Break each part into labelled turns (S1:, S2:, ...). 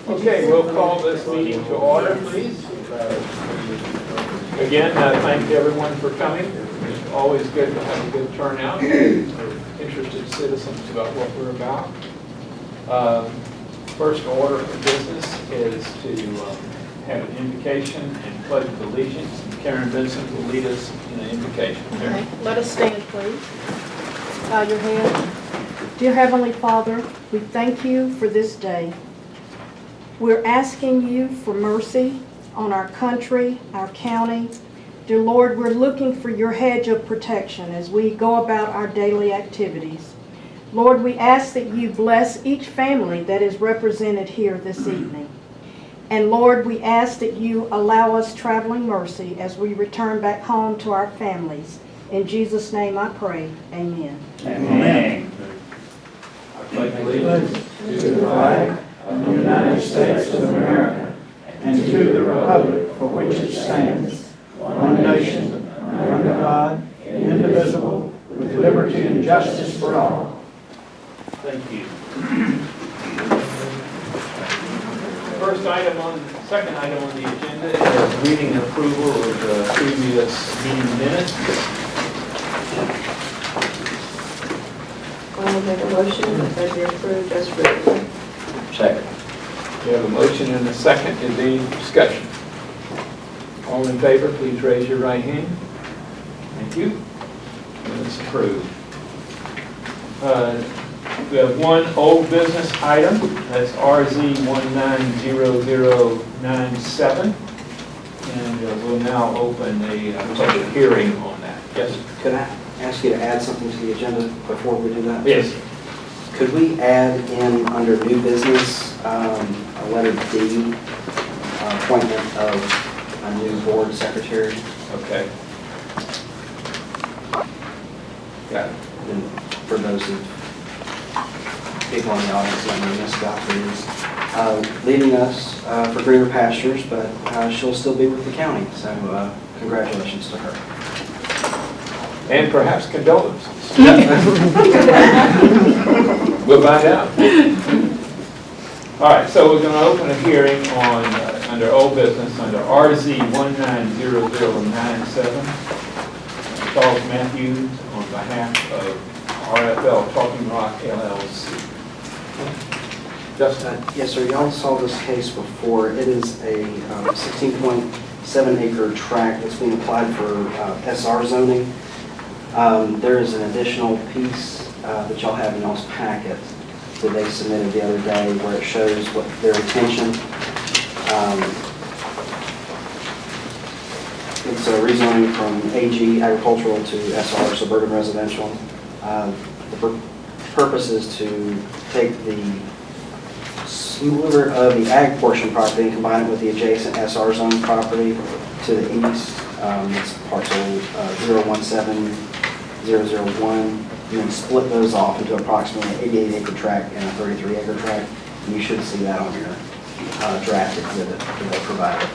S1: Okay, we'll call this meeting to order, please. Again, thank everyone for coming. It's always good to have a good turnout. Interested citizens about what we're about. First order of business is to have an invocation and pledge of allegiance. Karen Vincent will lead us in an invocation.
S2: Okay. Let us stand, please. Bow your head. Dear Heavenly Father, we thank you for this day. We're asking you for mercy on our country, our county. Dear Lord, we're looking for your hedge of protection as we go about our daily activities. Lord, we ask that you bless each family that is represented here this evening. And Lord, we ask that you allow us traveling mercy as we return back home to our families. In Jesus' name I pray. Amen.
S3: Amen.
S1: I pledge allegiance
S3: To the flag of the United States of America and to the republic for which it stands, one nation, under God, indivisible, with liberty and justice for all.
S1: Thank you. Second item on the agenda is reading and approval of the previous meeting minutes.
S4: I'll make a motion that we approve as written.
S3: Second.
S1: We have a motion and a second. Is there any discussion? All in favor, please raise your right hand. Thank you. And it's approved. We have one old business item. That's RZ 190097. And we'll now open a public hearing on that. Yes?
S5: Could I ask you to add something to the agenda before we do that?
S1: Yes.
S5: Could we add in under new business, a letter D, appointment of a new board secretary?
S1: Okay. Got it.
S5: And for those of people in the audience that know Ms. Godfrey is leaving us for greener pastures, but she'll still be with the county. So congratulations to her.
S1: And perhaps condolences. We'll find out. All right, so we're going to open a hearing on, under old business, under RZ 190097. Charles Matthews on behalf of RFL Talking Rock LLC. Justin?
S5: Yes, sir. Y'all saw this case before. It is a 16.7 acre tract that's being applied for SR zoning. There is an additional piece that y'all have in y'all's packet that they submitted the other day where it shows what their intention. It's a rezoning from AG agricultural to SR suburban residential. The purpose is to take the sliver of the ag portion property and combine it with the adjacent SR zone property to the east. It's parcel 017001, and then split those off into approximately an 88 acre tract and a 33 acre tract. And you should see that on your draft exhibit that they provided.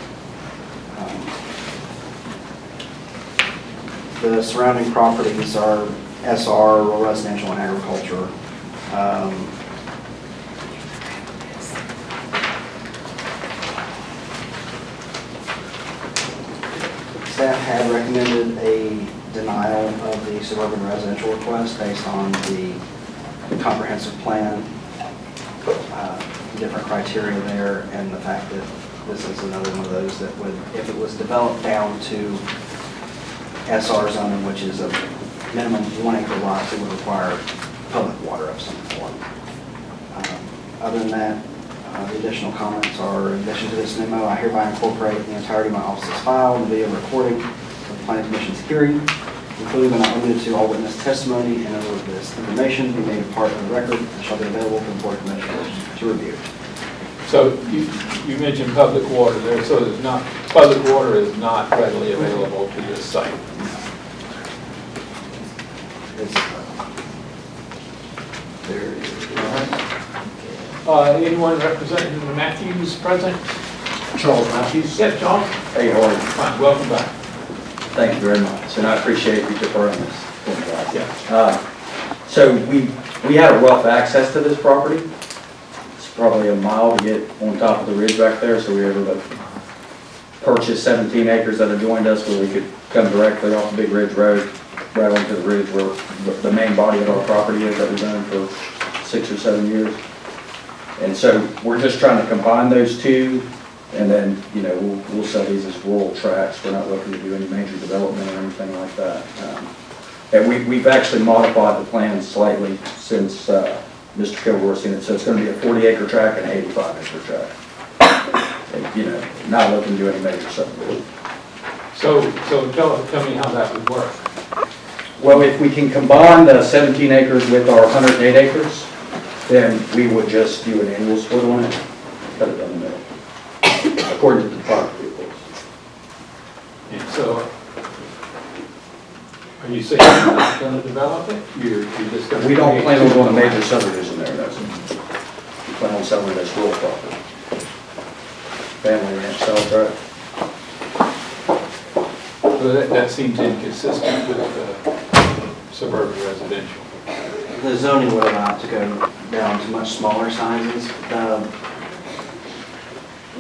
S5: The surrounding properties are SR, rural residential and agriculture. Staff had recommended a denial of the suburban residential request based on the comprehensive plan, different criteria there, and the fact that this is another one of those that would, if it was developed down to SR zoning, which is a minimum 1 acre lots, it would require public water of some form. Other than that, the additional comments are, in addition to this memo, I hereby incorporate the entirety of my office's file and video recording of the Planning Commission's hearing, including but not limited to all witness testimony, and other of this information be made a part of the record and shall be available for the Board of Commissioners to review.
S1: So you mentioned public water there, so there's not, public water is not readily available to this site.
S5: It's, there it is.
S1: All right. Anyone representing the Matthews present?
S6: Charles Matthews.
S1: Yes, John?
S6: Hey, how are you?
S1: Fine, welcome back.
S6: Thank you very much, and I appreciate you deferring this for me, guys.
S1: Yeah.
S6: So we had a rough access to this property. probably a mile to get on top of the ridge back there, so we were able to purchase 17 acres that adjoined us where we could come directly off the Big Ridge Road, right onto the ridge where the main body of our property is that we've done for 6 or 7 years. And so we're just trying to combine those two, and then, you know, we'll sell these as rural tracts. We're not looking to do any major development or anything like that. And we've actually modified the plans slightly since Mr. Kilgore's seen it. So it's going to be a 40-acre tract and an 85-acre tract. And, you know, not looking to do any major subdivision.
S1: So tell me how that would work.
S6: Well, if we can combine the 17 acres with our 108 acres, then we would just do an annual split on it, cut it down the middle, according to the property rules.
S1: And so, are you saying you're not going to develop it? You're just going to...
S6: We don't plan on doing a major subdivision there, no, sir. We plan on selling this rural property. Family ranch sales, right?
S1: So that seems inconsistent with suburban residential.
S5: The zoning would allow it to go down to much smaller sizes.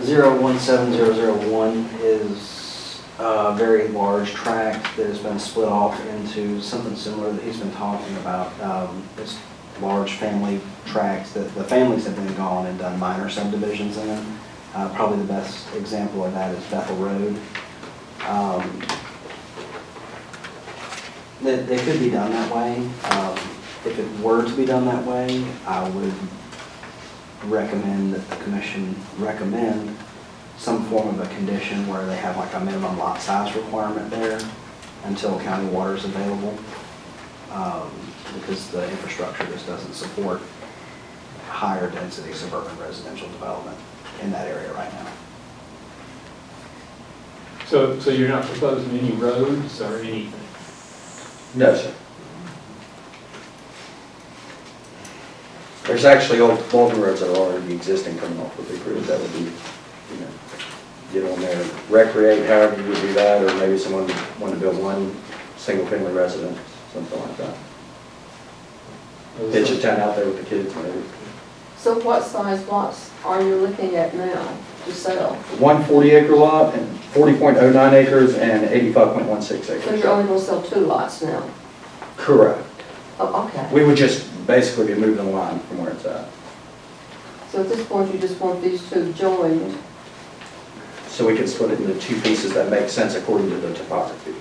S5: 017001 is a very large tract that has been split off into something similar that he's been talking about. It's large family tracts that the families have then gone and done minor subdivisions in. Probably the best example of that is Bethel Road. They could be done that way. If it were to be done that way, I would recommend that the commission recommend some form of a condition where they have like a minimum lot size requirement there until county water is available, because the infrastructure just doesn't support higher density suburban residential development in that area right now.
S1: So you're not proposing any roads or anything?
S6: No, sir. There's actually old Bolton roads that are already existing coming off the Big Ridge that would be, you know, get on there, recreate, however you would do that, or maybe someone wanted to build one single-family residence, something like that. Pitch a tent out there with the kids, maybe.
S4: So what size lots are you looking at now to sell?
S6: One 40-acre lot and 40.09 acres and 85.16 acres.
S4: So you're only going to sell 2 lots now?
S6: Correct.
S4: Oh, okay.
S6: We would just basically be moving the line from where it's at.
S4: So at this point, you just want these 2 joined?
S6: So we can split it into 2 pieces that make sense according to the topography.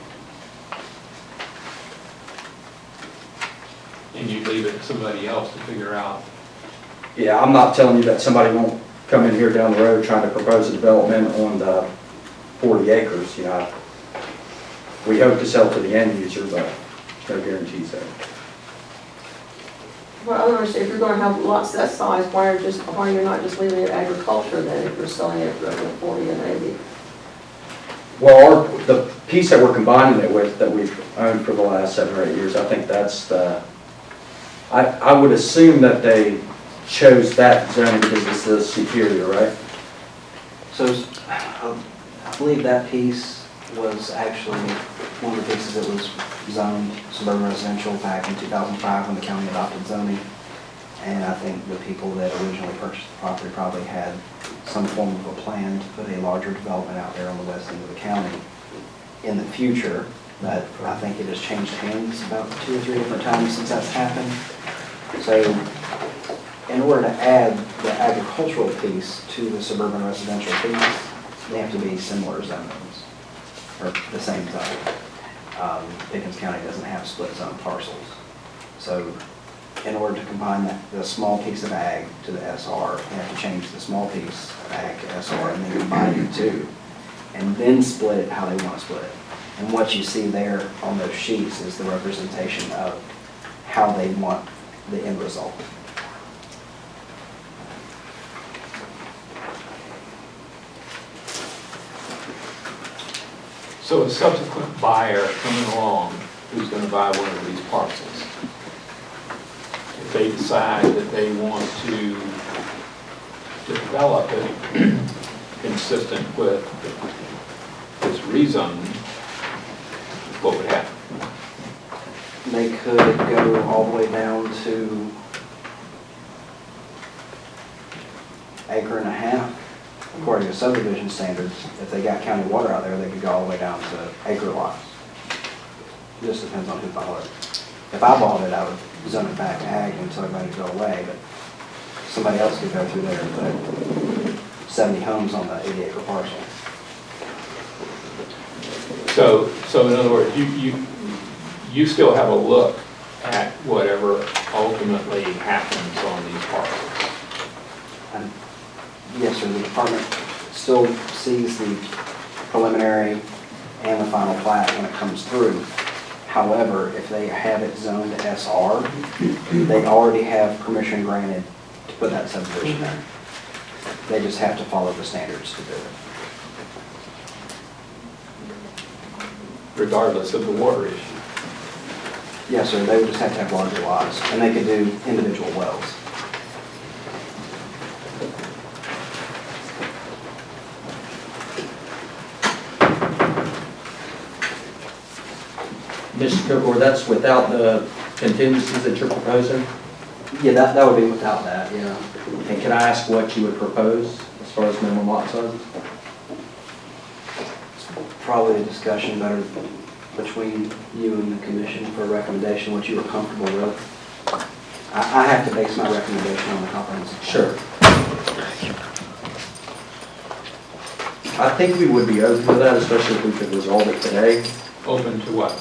S1: And you leave it to somebody else to figure out?
S6: Yeah, I'm not telling you that somebody won't come in here down the road trying to propose a development on the 40 acres, you know. We hope to sell to the end user, but no guarantees there.
S4: Well, I don't understand, if you're going to have lots that size, why are you not just leaving it agriculture then if you're selling it for 40 and 80?
S6: Well, the piece that we're combining it with that we've owned for the last 7 or 8 years, I think that's the, I would assume that they chose that zoning because it's the superior, right?
S5: So I believe that piece was actually one of the pieces that was zoned suburban residential back in 2005 when the county adopted zoning. And I think the people that originally purchased the property probably had some form of a plan to put a larger development out there on the west end of the county in the future. But I think it has changed hands about 2 or 3 different times since that's happened. So in order to add the agricultural piece to the suburban residential piece, they have to be similar zones, or the same zone. Pickens County doesn't have split zone parcels. So in order to combine the small piece of ag to the SR, they have to change the small piece of ag to SR and then combine the 2, and then split it how they want to split it. And what you see there on those sheets is the representation of how they want the end result.
S1: So a subsequent buyer coming along who's going to buy one of these parcels, if they decide that they want to develop it consistent with this rezoning, what would happen?
S5: They could go all the way down to acre and a half, according to subdivision standards, if they got county water out there, they could go all the way down to acre lots. It just depends on who bought it. If I bought it, I would zone it back ag and tell everybody to go away, but somebody else could go through there and put 70 homes on the 80-acre parcel.
S1: So in other words, you still have a look at whatever ultimately happens on these parcels.
S5: And yes, sir, the department still sees the preliminary and the final plat when it comes through. However, if they have it zoned to SR, they already have permission granted to put that subdivision there. They just have to follow the standards to do it.
S1: Regardless of the water issue.
S5: Yes, sir, they would just have to have larger lots, and they could do individual wells.
S6: Mr. Kilgore, that's without the contingencies that you're proposing?
S5: Yeah, that would be without that, yeah.
S6: And can I ask what you would propose as far as minimum lot sizes?
S5: Probably a discussion better between you and the commission for a recommendation, what you were comfortable with. I have to base my recommendation on the comprehensive.
S6: Sure. I think we would be open to that, especially if we could resolve it today
S1: Open to what?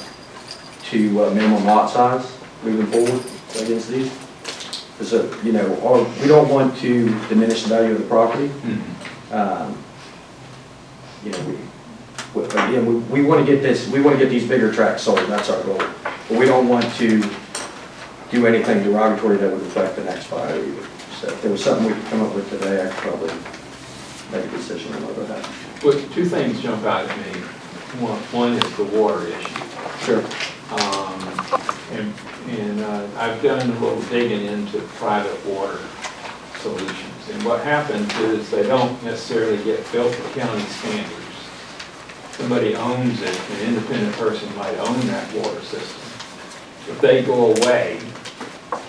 S6: to minimum lot size moving forward against these. Because, you know, we don't want to diminish the value of the property. You know, again, we want to get these bigger tracts sold, that's our goal. But we don't want to do anything derogatory that would affect the next buyer either. So if there was something we could come up with today, I could probably make a decision on whether that.
S1: Well, two things jump out at me. One is the water issue.
S6: Sure.
S1: And I've done a little digging into private water solutions. And what happens is they don't necessarily get built to county standards. Somebody owns it, an independent person might own that water system. If they go away,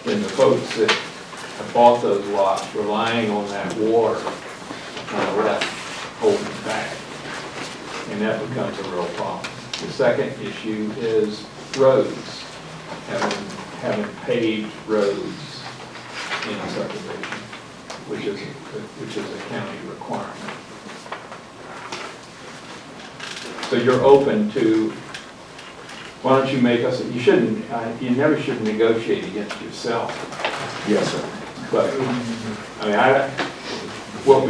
S1: then the folks that have bought those lots relying on that water are left holding back. And that becomes a real problem. The second issue is roads, having paved roads in a subdivision, which is a county requirement. So you're open to, why don't you make us, you never should negotiate against yourself.
S6: Yes, sir.
S1: But, I mean, what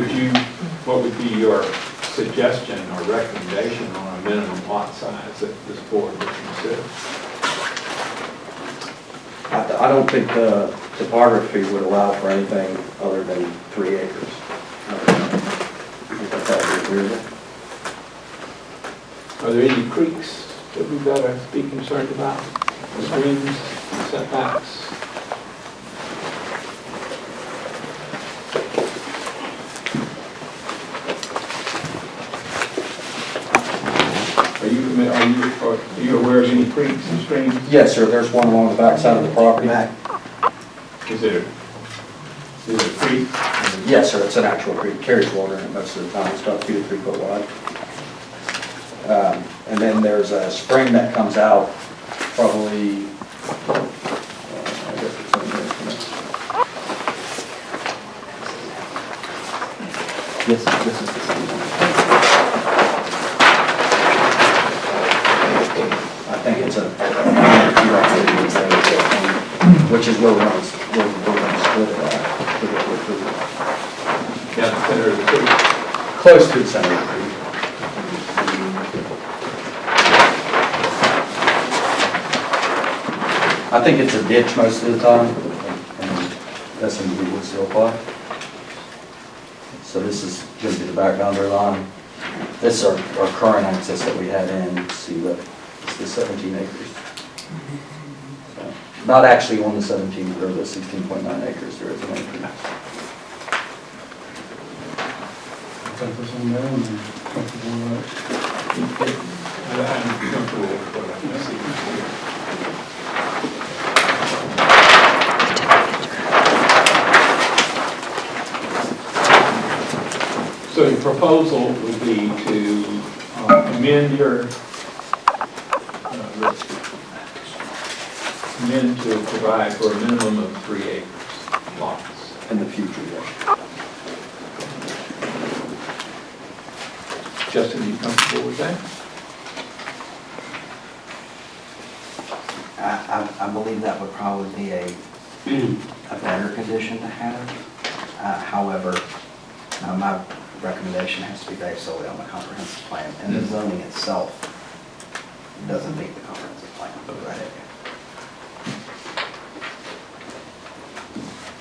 S1: would be your suggestion or recommendation on a minimum lot size that this board would consider?
S6: I don't think the topography would allow for anything other than 3 acres. I think that would be agreeable.
S1: Are there any creeks that we've got to be concerned about? Streams, setbacks? Are you aware of any creeks and streams?
S6: Yes, sir. There's one along the back side of the property.
S1: Is it a creek?
S6: Yes, sir. It's an actual creek. It carries water in it most of the time. It's about 2 to 3 foot wide. And then there's a spring that comes out probably, I guess it's in here.
S5: This is the same one.
S6: I think it's which is where we're going to split it at.
S1: Down the center of the creek?
S6: Close to the center of the creek. I think it's a ditch most of the time, and SMD would still apply. So this is going to be the back boundary line. This is our current access that we had in. See, look, it's the 17 acres. So, not actually on the 17 or the 16.9 acres. There is an acre.
S3: Take this one down and comfortable with that.
S1: I'm comfortable with what I see here. proposal would be to amend your, let's see, amend to provide for a minimum of 3 acres lots.
S6: In the future, yeah.
S1: Justin, you comfortable with that?
S5: I believe that would probably be a better condition to have. However, my recommendation has to be based solely on the comprehensive plan, and the zoning itself doesn't meet the comprehensive plan of that area.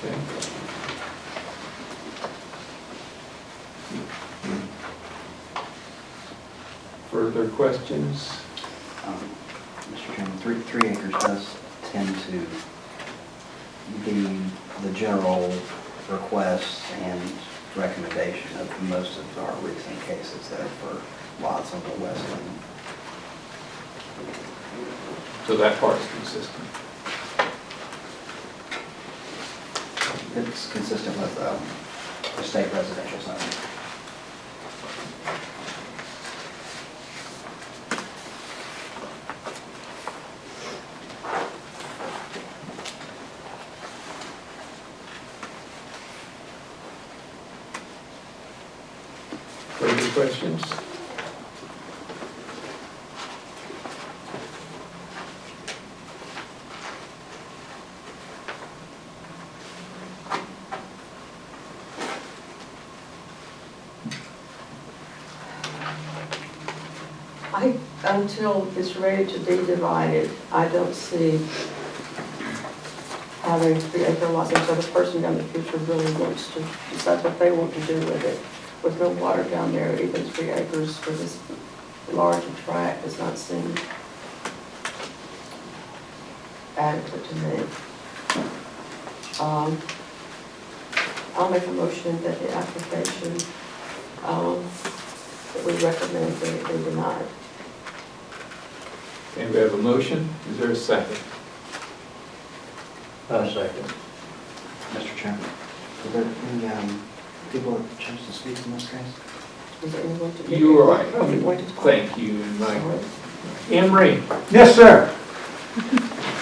S1: Okay. Further questions?
S5: Mr. Chairman, 3 acres does tend to be the general request and recommendation of most of our recent cases there for lots on the west end.
S1: So that part's consistent.
S5: It's consistent with the state residential zone.
S1: Further questions?
S4: Until it's ready to be divided, I don't see having 3-acre lots until the person down the future really wants to decide what they want to do with it. With no water down there, even 3 acres for this large tract does not seem adequate to me. I'll make a motion that the application that we recommend be denied.
S1: Okay, we have a motion. Is there a second?
S3: Second.
S5: Mr. Chairman, are there any people that chose to speak in this case?
S4: Is there anyone to?
S1: You are right.
S4: Oh, you want to talk?
S1: Thank you, and Mike.
S4: Sorry.
S1: Emery,
S3: Yes, sir.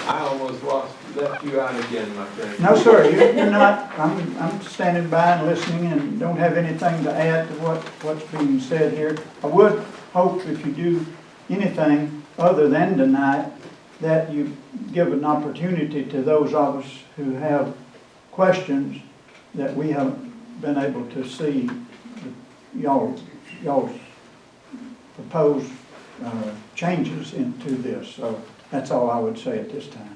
S1: I almost left you out again, my friend.
S3: No, sir, you're not. I'm standing by and listening and don't have anything to add to what's being said here. I would hope if you do anything other than tonight, that you give an opportunity to those of us who have questions that we haven't been able to see y'all's proposed changes into this. So that's all I would say at this time.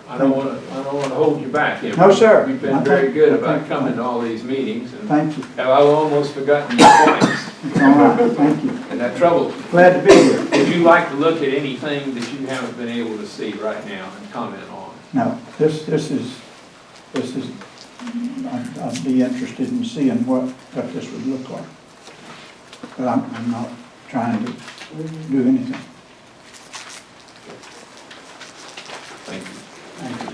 S1: I don't want to hold you back, Emery.
S3: No, sir.
S1: You've been very good about coming to all these meetings, and
S3: Thank you.
S1: I've almost forgotten your points,
S3: It's all right. Thank you.
S1: and that troubles me.
S3: Glad to be here.
S1: Would you like to look at anything that you haven't been able to see right now and comment on?
S3: No, this is, I'd be interested in seeing what this would look like. But I'm not trying to do anything.
S1: Thank you.
S3: Thank you.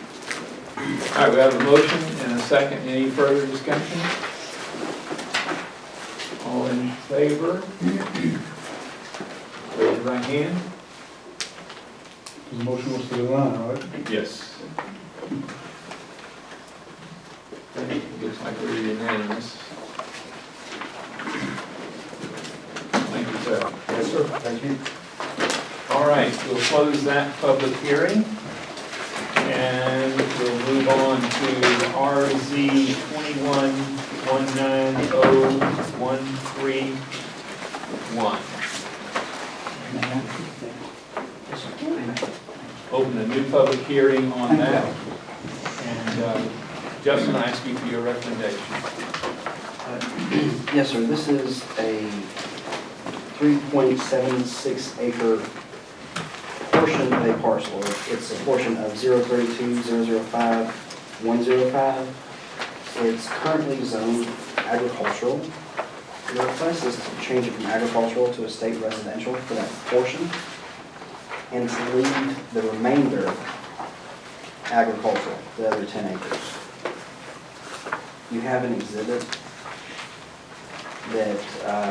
S1: All right, we have a motion and a second. Any further discussion? All in favor? Raise your right hand.
S7: The motion was to deny, right?
S1: Yes. Okay, looks like we're unanimous. Thank you, sir.
S7: Yes, sir. Thank you.
S1: All right, we'll close that public hearing, and we'll move on to RZ 21-190-131. Open a new public hearing on that. And Justin, I ask you for your recommendation.
S5: Yes, sir. This is a 3.76 acre portion of a parcel. It's a portion of 032-005-105. It's currently zoned agricultural. The request is to change it from agricultural to estate residential for that portion, and to leave the remainder agricultural, the other 10 acres. You have an exhibit that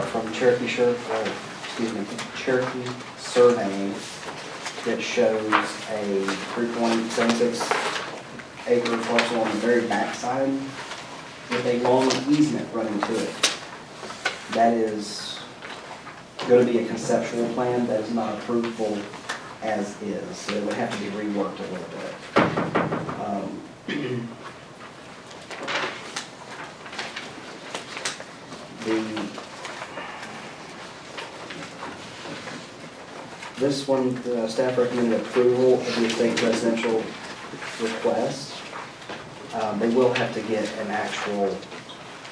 S5: from Cherokee Surveying that shows a 3.76 acre parcel on the very backside with a long easement running to it. That is going to be a conceptual plan that is not approvable as is, so it would have to be reworked a little bit. This one, the staff recommended approval of the estate residential request. They will have to get an actual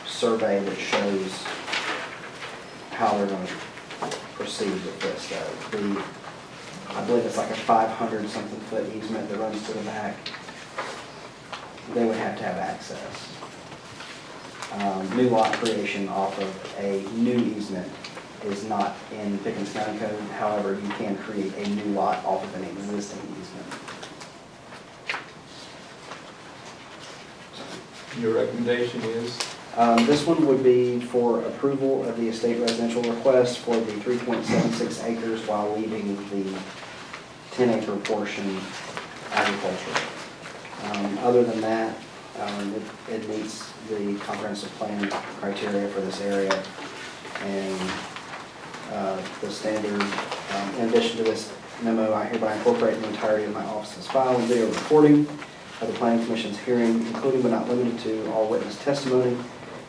S5: survey that shows how they're going to proceed with this though. I believe it's like a 500-something foot easement that runs to the back. They would have to have access. New lot creation off of a new easement is not in Pickens County Code. However, you can create a new lot off of an existing easement.
S1: Your recommendation is?
S5: This one would be for approval of the estate residential request for the 3.76 acres while leaving the 10-acre portion agricultural. Other than that, it meets the comprehensive plan criteria for this area. And the standard, in addition to this memo, I hereby incorporate the entirety of my office's file and video recording of the Planning Commission's hearing, including but not limited to all witness testimony.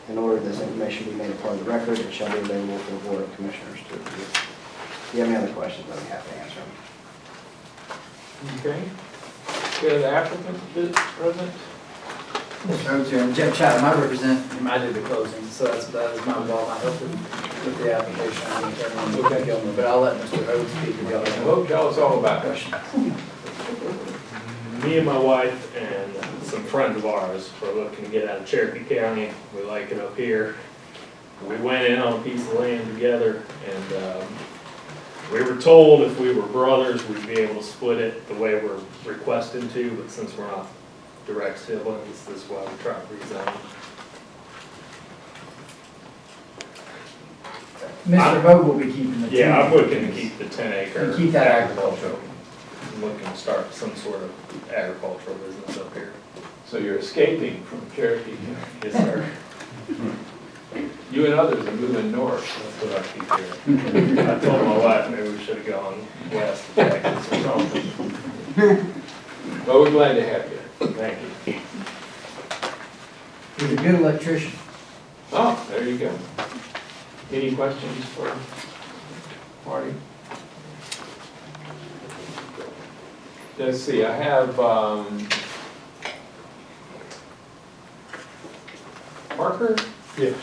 S5: In order that this information be made a part of the record, it shall be available for the Board of Commissioners to review. If you have any other questions, I'd be happy to answer them.
S1: Okay. Good applicant, present?
S8: Mr. Chairman, Jeff Chatham, I represent him. I did the closing, so that is my involvement. I helped him with the application. I think everyone will get going, but I'll let Mr. Hoag speak if y'all have any
S1: Well, tell us all about it.
S9: Me and my wife and some friends of ours were looking to get out of Cherokee County. We like it up here. We went in on a piece of land together, and we were told if we were brothers, we'd be able to split it the way we're requested to, but since we're not direct siblings, this is why we try to rezone.
S8: Mr. Hoag will be keeping the 10.
S9: Yeah, I'm looking to keep the 10 acre.
S8: And keep that agricultural.
S9: I'm looking to start some sort of agricultural business up here.
S1: So you're escaping from Cherokee County.
S9: Yes, sir.
S1: You and others are moving north.
S9: That's what I keep hearing. I told my wife maybe we should have gone west to Texas or something.
S1: Well, we're glad to have you.
S9: Thank you.
S8: He's a good electrician.
S1: Oh, there you go. Any questions for Marty? Let's see, I have, Parker?
S7: Yes.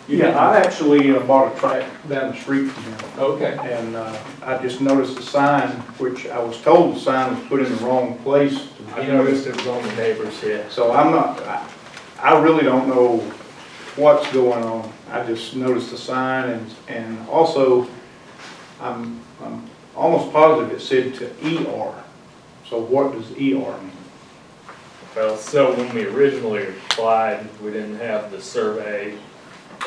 S7: Yeah, I actually bought a tract down the street from him,
S1: Okay.
S7: and I just noticed the sign, which I was told the sign was put in the wrong place.
S9: I noticed it was on the neighbor's head.
S7: So I'm not, I really don't know what's going on. I just noticed the sign, and also, I'm almost positive it said to ER. So what does ER mean?
S9: Well, so when we originally applied, we didn't have the survey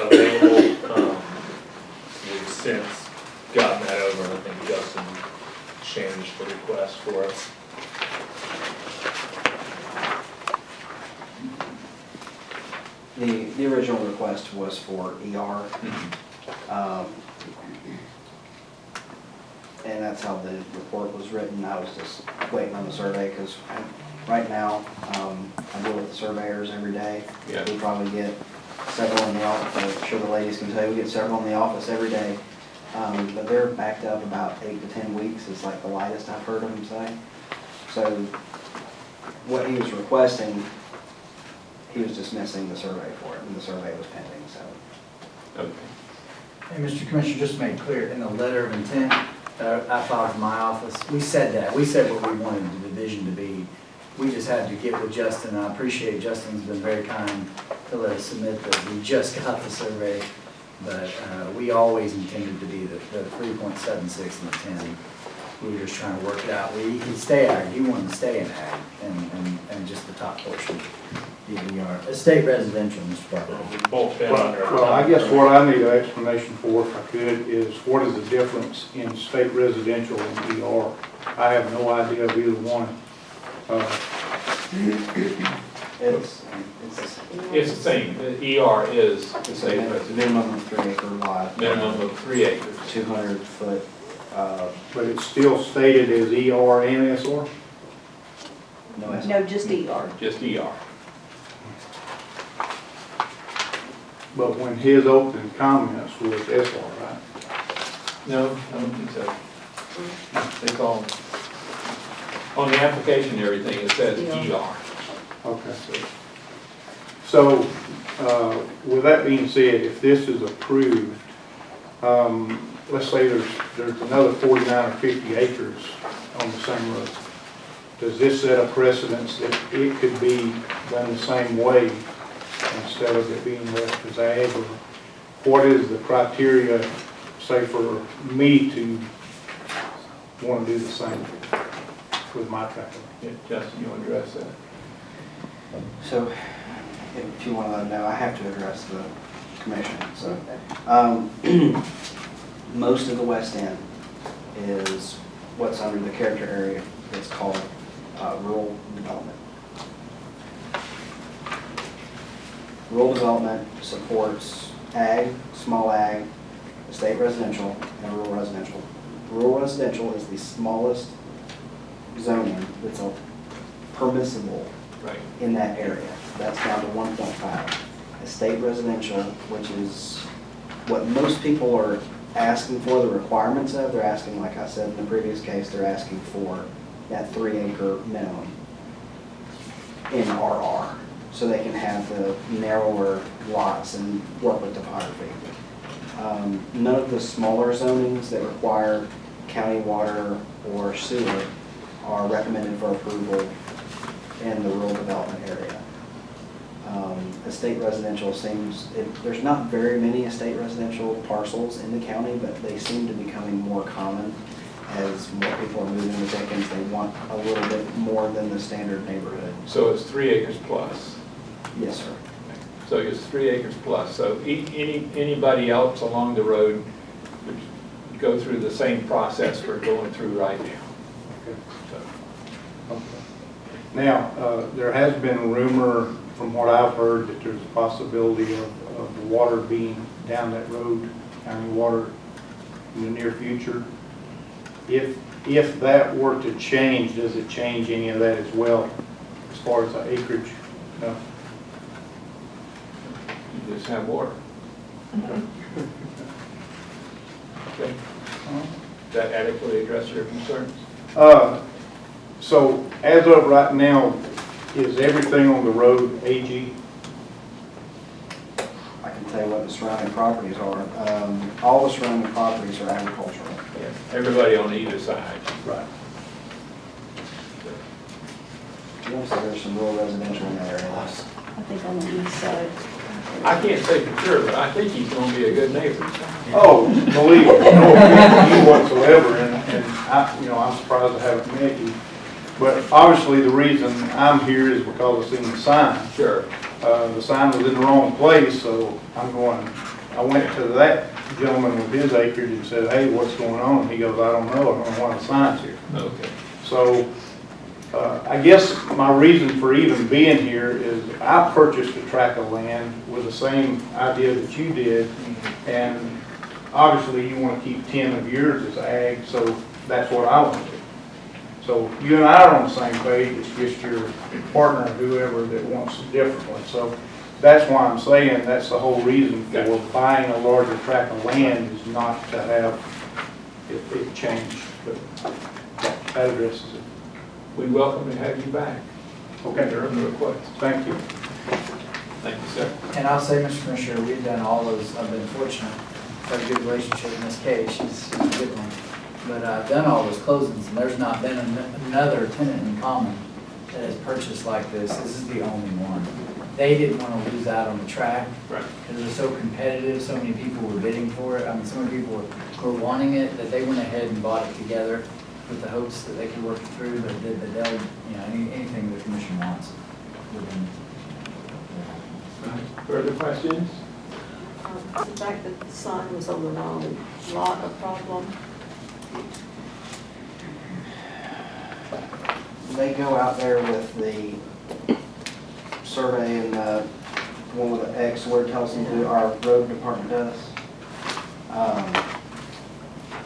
S9: available. We've since gotten that over, and I think Justin changed the request for us.
S5: The original request was for ER. And that's how the report was written. I was just waiting on the survey because right now, I deal with the surveyors every day.
S1: Yeah.
S5: We probably get several in the office. I'm sure the ladies can tell you, we get several in the office every day. But they're backed up about 8 to 10 weeks is like the lightest I've heard them say. So what he was requesting, he was just missing the survey for it, and the survey was pending, so.
S1: Okay.
S8: And Mr. Commissioner, just to make clear, in the letter of intent I filed from my office, we said that. We said what we wanted the division to be. We just had to get with Justin. I appreciate Justin's been very kind to let us submit that we just got the survey. But we always intended to be the 3.76 and the 10. We were just trying to work it out. He'd stay ag. He wanted to stay in ag and just the top portion. DER, estate residential, Mr. Parker.
S9: We both been under.
S7: Well, I guess what I need an explanation for, if I could, is what is the difference in state residential and ER? I have no idea of either one.
S5: It's
S1: It's the same, the ER is the
S5: a
S1: same residential,
S5: minimum of 3 acre lot.
S1: minimum of 3 acres.
S5: 200 foot,
S7: But it's still stated as ER and SR?
S5: no S.
S10: No, just ER.
S1: Just ER.
S7: But when his opening comments was SR, right?
S1: No, I don't think so. It's all, on the application and everything, it says ER.
S7: Okay. So, with that being said, if this is approved, let's say there's another 49 or 50 acres on the same road. Does this set a precedence that it could be done the same way instead of it being left as ag? Or what is the criteria, say, for me to want to do the same with my tractor?
S1: Yeah, Justin, you want to address that?
S5: So, if you want to let them know, I have to address the commission, so. Most of the west end is what's under the character area. It's called rural development. Rural development supports ag, small ag, estate residential, and rural residential. Rural residential is the smallest zoning that's permissible
S1: Right.
S5: in that area. That's down to 1.5. Estate residential, which is what most people are asking for the requirements of. They're asking, like I said in the previous case, they're asking for that 3 acre minimum in RR, so they can have the narrower lots and work with topography. None of the smaller zonings that require county water or sewer are recommended for approval in the rural development area. Estate residential seems, there's not very many estate residential parcels in the county, but they seem to be becoming more common as more people are moving to Pickens. They want a little bit more than the standard neighborhood.
S1: So it's 3 acres plus.
S5: Yes, sir.
S1: So it's 3 acres plus. So anybody else along the road would go through the same process we're going through right now.
S7: Okay.
S1: So,
S7: Okay. Now, there has been a rumor, from what I've heard, that there's a possibility of the water being down that road, county water, in the near future. If that were to change, does it change any of that as well, as far as the acreage? No.
S1: you just have water. Okay. Does that adequately address your concerns?
S7: So as of right now, is everything on the road AG?
S5: I can tell you what the surrounding properties are. All the surrounding properties are agricultural.
S1: Yeah. Everybody on either side.
S7: Right.
S5: Yes, there's some rural residential in that area.
S10: I think on the east side.
S1: I can't say for sure, but I think he's going to be a good neighbor.
S7: Oh, believe me, no offense to you whatsoever, and I'm surprised I haven't met you. But obviously, the reason I'm here is because I've seen the sign.
S1: Sure.
S7: The sign was in the wrong place, so I went to that gentleman with his acreage and said, hey, what's going on? He goes, I don't know why the sign's here.
S1: Okay.
S7: So, I guess my reason for even being here is I purchased a tract of land with the same idea that you did, and obviously you want to keep 10 of yours as ag, so that's what I want to do. So you and I are on the same page, it's just your partner, whoever that wants it differently. So that's why I'm saying that's the whole reason for buying a larger tract of land, is not to have it changed, but that addresses it.
S1: We welcome to have you back.
S7: Okay.
S1: You're on the request.
S7: Thank you.
S1: Thank you, sir.
S8: And I'll say, Mr. Commissioner, we've done all those, I've been fortunate to have a good relationship in this case, she's a good one. But I've done all those closings, and there's not been another tenant in common that has purchased like this. This is the only one. They didn't want to lose out on the track.
S1: Right.
S8: Because it was so competitive, so many people were bidding for it. I mean, so many people were wanting it, that they went ahead and bought it together with the hopes that they could work it through, but they'll, anything the commission wants within
S1: Further questions?
S4: The fact that the sign was on the wrong lot a problem?
S5: They go out there with the survey and the one with the X where it tells them who our road department does.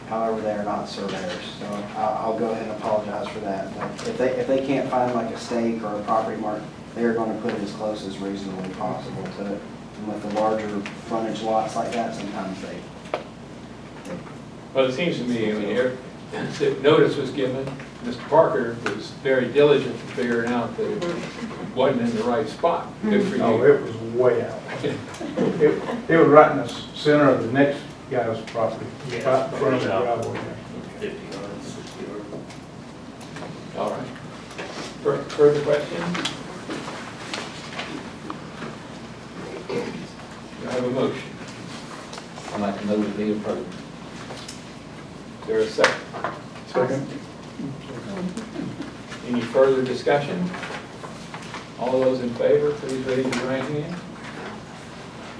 S5: However, they are not surveyors, so I'll go ahead and apologize for that. But if they can't find like a stake or a property mark, they're going to put it as close as reasonably possible to it. And with the larger frontage lots like that, sometimes they.
S1: Well, it seems to me, I mean, the notice was given, Mr. Parker was very diligent in figuring out that it wasn't in the right spot. Good for
S7: No,
S1: you.
S7: it was way out. It was right in the center of the next guy's property, right in front of the driveway.
S9: 50 yards, 60 yards.
S1: All right. Further questions? Do I have a motion?
S11: I'd like to move to be approved.
S1: Is there a second?
S7: Second.
S1: Any further discussion? All those in favor, please raise your right hand.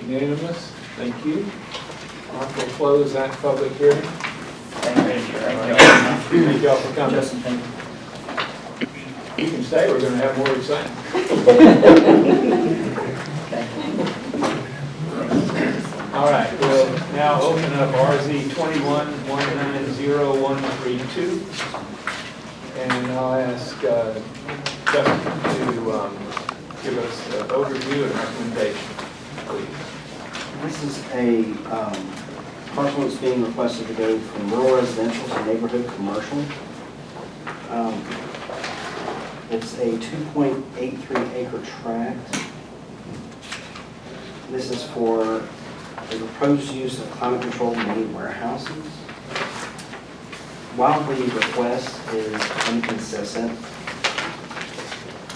S1: Unanimous, thank you. Mark will close that public hearing.
S8: Thank you.
S1: Thank y'all for coming.
S8: Justin, thank you.
S1: You can stay, we're gonna have more excitement. All right, we'll now open up RZ 21-190-132. And I'll ask Justin to give us an overview and recommendation, please.
S5: This is a parcel that's being requested to go from rural residential to neighborhood commercial. It's a 2.83 acre tract. This is for the proposed use of climate-controlled mini warehouses. While the request is inconsistent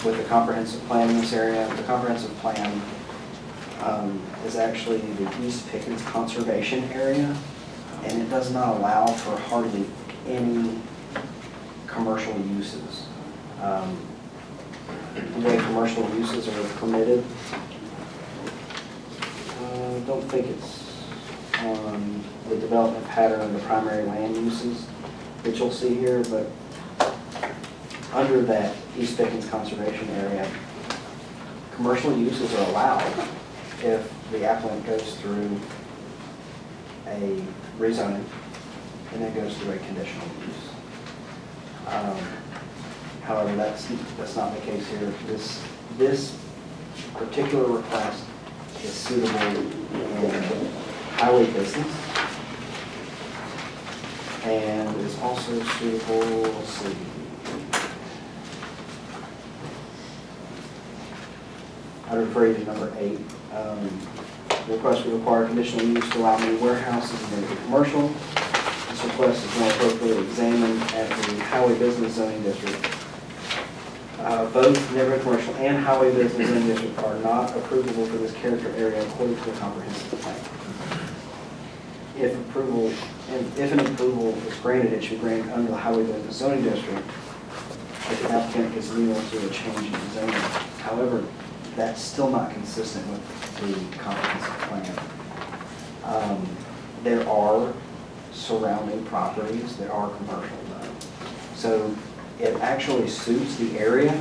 S5: with the comprehensive plan in this area, the comprehensive plan is actually the East Pickens Conservation Area, and it does not allow for hardly any commercial uses. The way commercial uses are permitted, I don't think it's on the development pattern of the primary land uses that you'll see here, but under that East Pickens Conservation Area, commercial uses are allowed if the applicant goes through a rezoning and then goes through a conditional use. However, that's not the case here. This particular request is suitable in highway business and is also suitable, let's see, I refer you to number 8. The request would require conditional use to allow many warehouses and neighborhood commercial. This request is more appropriately examined at the highway business zoning district. Both neighborhood commercial and highway business zoning district are not approvable for this character area according to the comprehensive plan. If an approval is granted, it should be granted under the highway business zoning district if the applicant is leaning to a change in zoning. However, that's still not consistent with the comprehensive plan. There are surrounding properties that are commercial though. So it actually suits the area,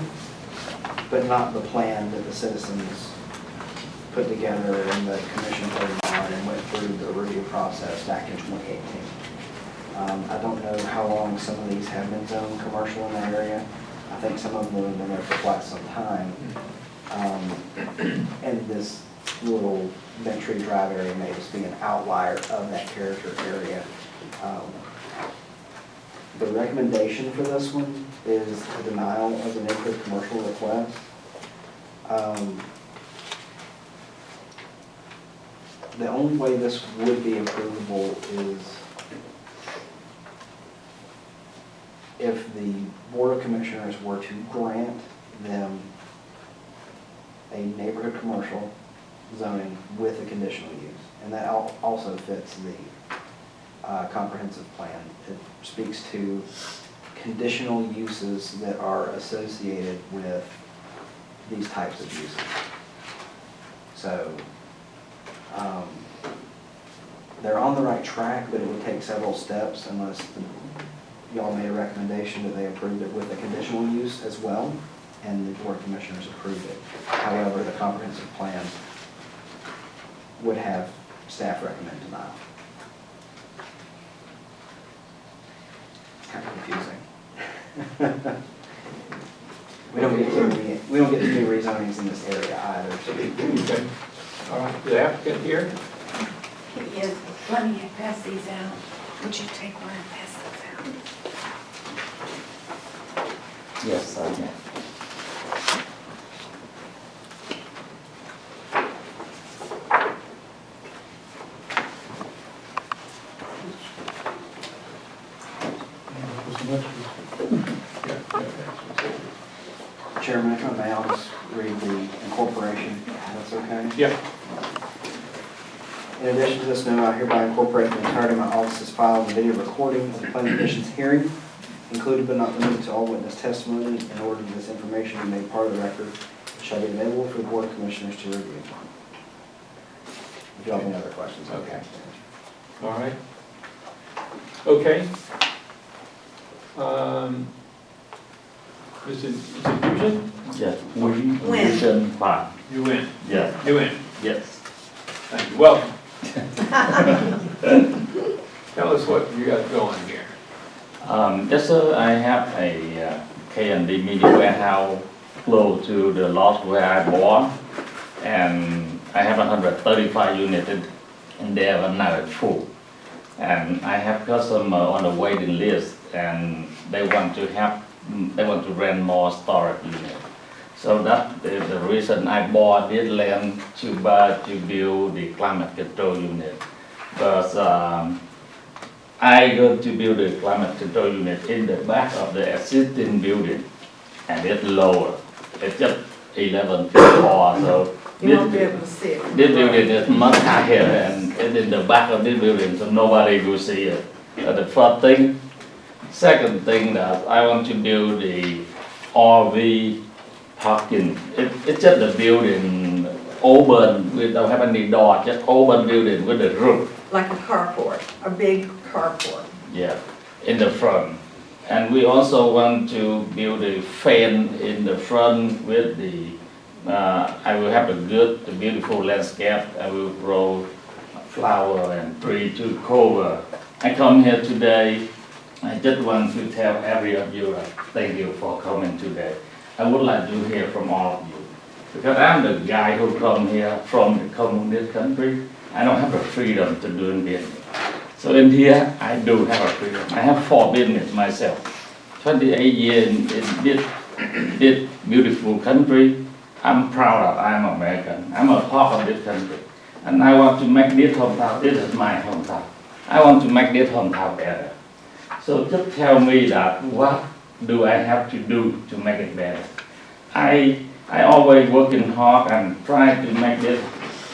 S5: but not the plan that the citizens put together and the commission put on and went through the review process back in 2018. I don't know how long some of these have been zoned commercial in that area. I think some of them have been there for quite some time. And this little Ventry Drive area may just be an outlier of that character area. The recommendation for this one is a denial of the neighborhood commercial request. The only way this would be approvable is if the Board of Commissioners were to grant them a neighborhood commercial zoning with a conditional use. And that also fits the comprehensive plan. It speaks to conditional uses that are associated with these types of uses. So, they're on the right track, but it would take several steps unless y'all made a recommendation that they approved it with a conditional use as well, and the board of commissioners approved it. However, the comprehensive plan would have staff recommend denial. It's kind of confusing. We don't get to do rezonings in this area either, so
S1: Okay. All right, the applicant here?
S10: Yes, let me pass these out. Would you take one and pass those out?
S11: Yes, I can.
S5: Chairman, if I may, I'll just read the incorporation, if that's okay?
S1: Yeah.
S5: In addition to this memo, I hereby incorporate the entirety of my office's file and video recording of the planning commission's hearing, included but not limited to all witness testimony, in order that this information be made part of the record, it shall be available for the board of commissioners to review. If you have any other questions, okay.
S1: All right. Okay. Is it Fusion?
S11: Yes, Fusion Park.
S1: You win.
S11: Yes,
S1: You win.
S11: yes.
S1: Thank you. Welcome. Tell us what you got going here.
S11: Yes, sir, I have a K&D media warehouse close to the lot where I bought, and I have 135 units in there, and now it's full. And I have customers on the waiting list, and they want to rent more storage units. So that is the reason I bought this land to build the climate control unit. Because I going to build the climate control unit in the back of the existing building, and it's lower. It's just 11 feet tall, so
S4: You won't be able to see it.
S11: this building is much higher, and it's in the back of this building, so nobody will see it. That's the first thing. Second thing, that I want to build the RV parking. It's just a building open, we don't have any door, just open building with a roof.
S4: Like a carport, a big carport.
S11: Yeah, in the front. And we also want to build a fence in the front with the, I will have a beautiful landscape. I will grow flower and tree to cover. I come here today, I just want to tell every of you, thank you for coming today. I would like to hear from all of you. Because I'm the guy who come here from the communist country. I don't have the freedom to do business. So in here, I do have a freedom. I have 4 business myself. 28 years in this beautiful country. I'm proud that I'm American. I'm a part of this country. And I want to make this hometown, this is my hometown. I want to make this hometown better. So just tell me that what do I have to do to make it better? I always working hard and try to make this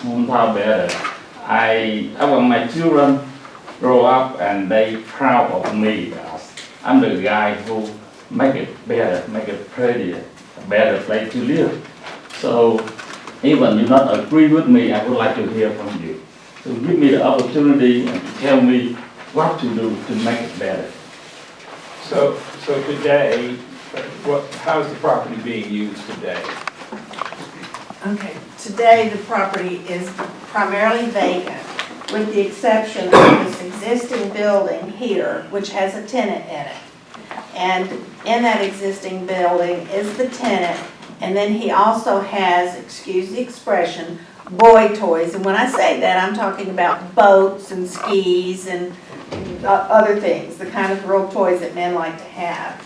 S11: hometown better. I want my children grow up and they proud of me. I'm the guy who make it better, make it prettier, a better place to live. So even you not agree with me, I would like to hear from you. So give me the opportunity and tell me what to do to make it better.
S1: So today, how is the property being used today?
S12: Okay, today the property is primarily vacant, with the exception of this existing building here, which has a tenant in it. And in that existing building is the tenant, and then he also has, excuse the expression, boy toys. And when I say that, I'm talking about boats and skis and other things, the kind of girl toys that men like to have.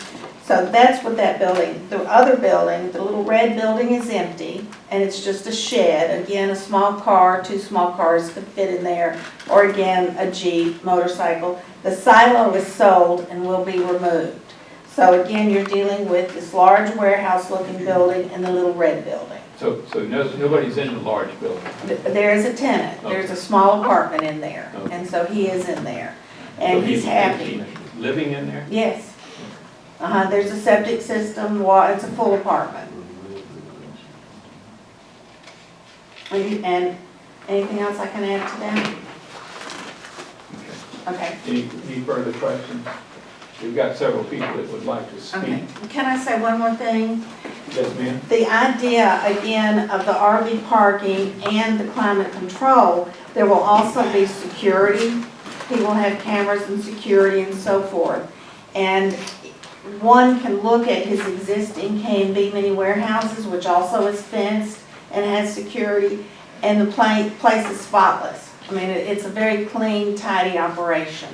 S12: So that's what that building, the other building, the little red building is empty, and it's just a shed. Again, a small car, 2 small cars could fit in there, or again, a Jeep, motorcycle. The silo is sold and will be removed. So again, you're dealing with this large warehouse-looking building and the little red building.
S1: So nobody's in the large building?
S12: There is a tenant.
S1: Okay.
S12: There's a small apartment in there,
S1: Okay.
S12: and so he is in there. And
S1: So
S12: he's happy.
S1: Living in there?
S12: Yes. There's a septic system, it's a full apartment. And anything else I can add to that? Okay.
S1: Any further questions? We've got several people that would like to
S12: Okay.
S1: speak.
S12: Can I say one more thing?
S1: Yes, ma'am?
S12: The idea, again, of the RV parking and the climate control, there will also be security. He will have cameras and security and so forth. And one can look at his existing K&B mini warehouses, which also is fenced and has security, and the place is spotless. I mean, it's a very clean, tidy operation.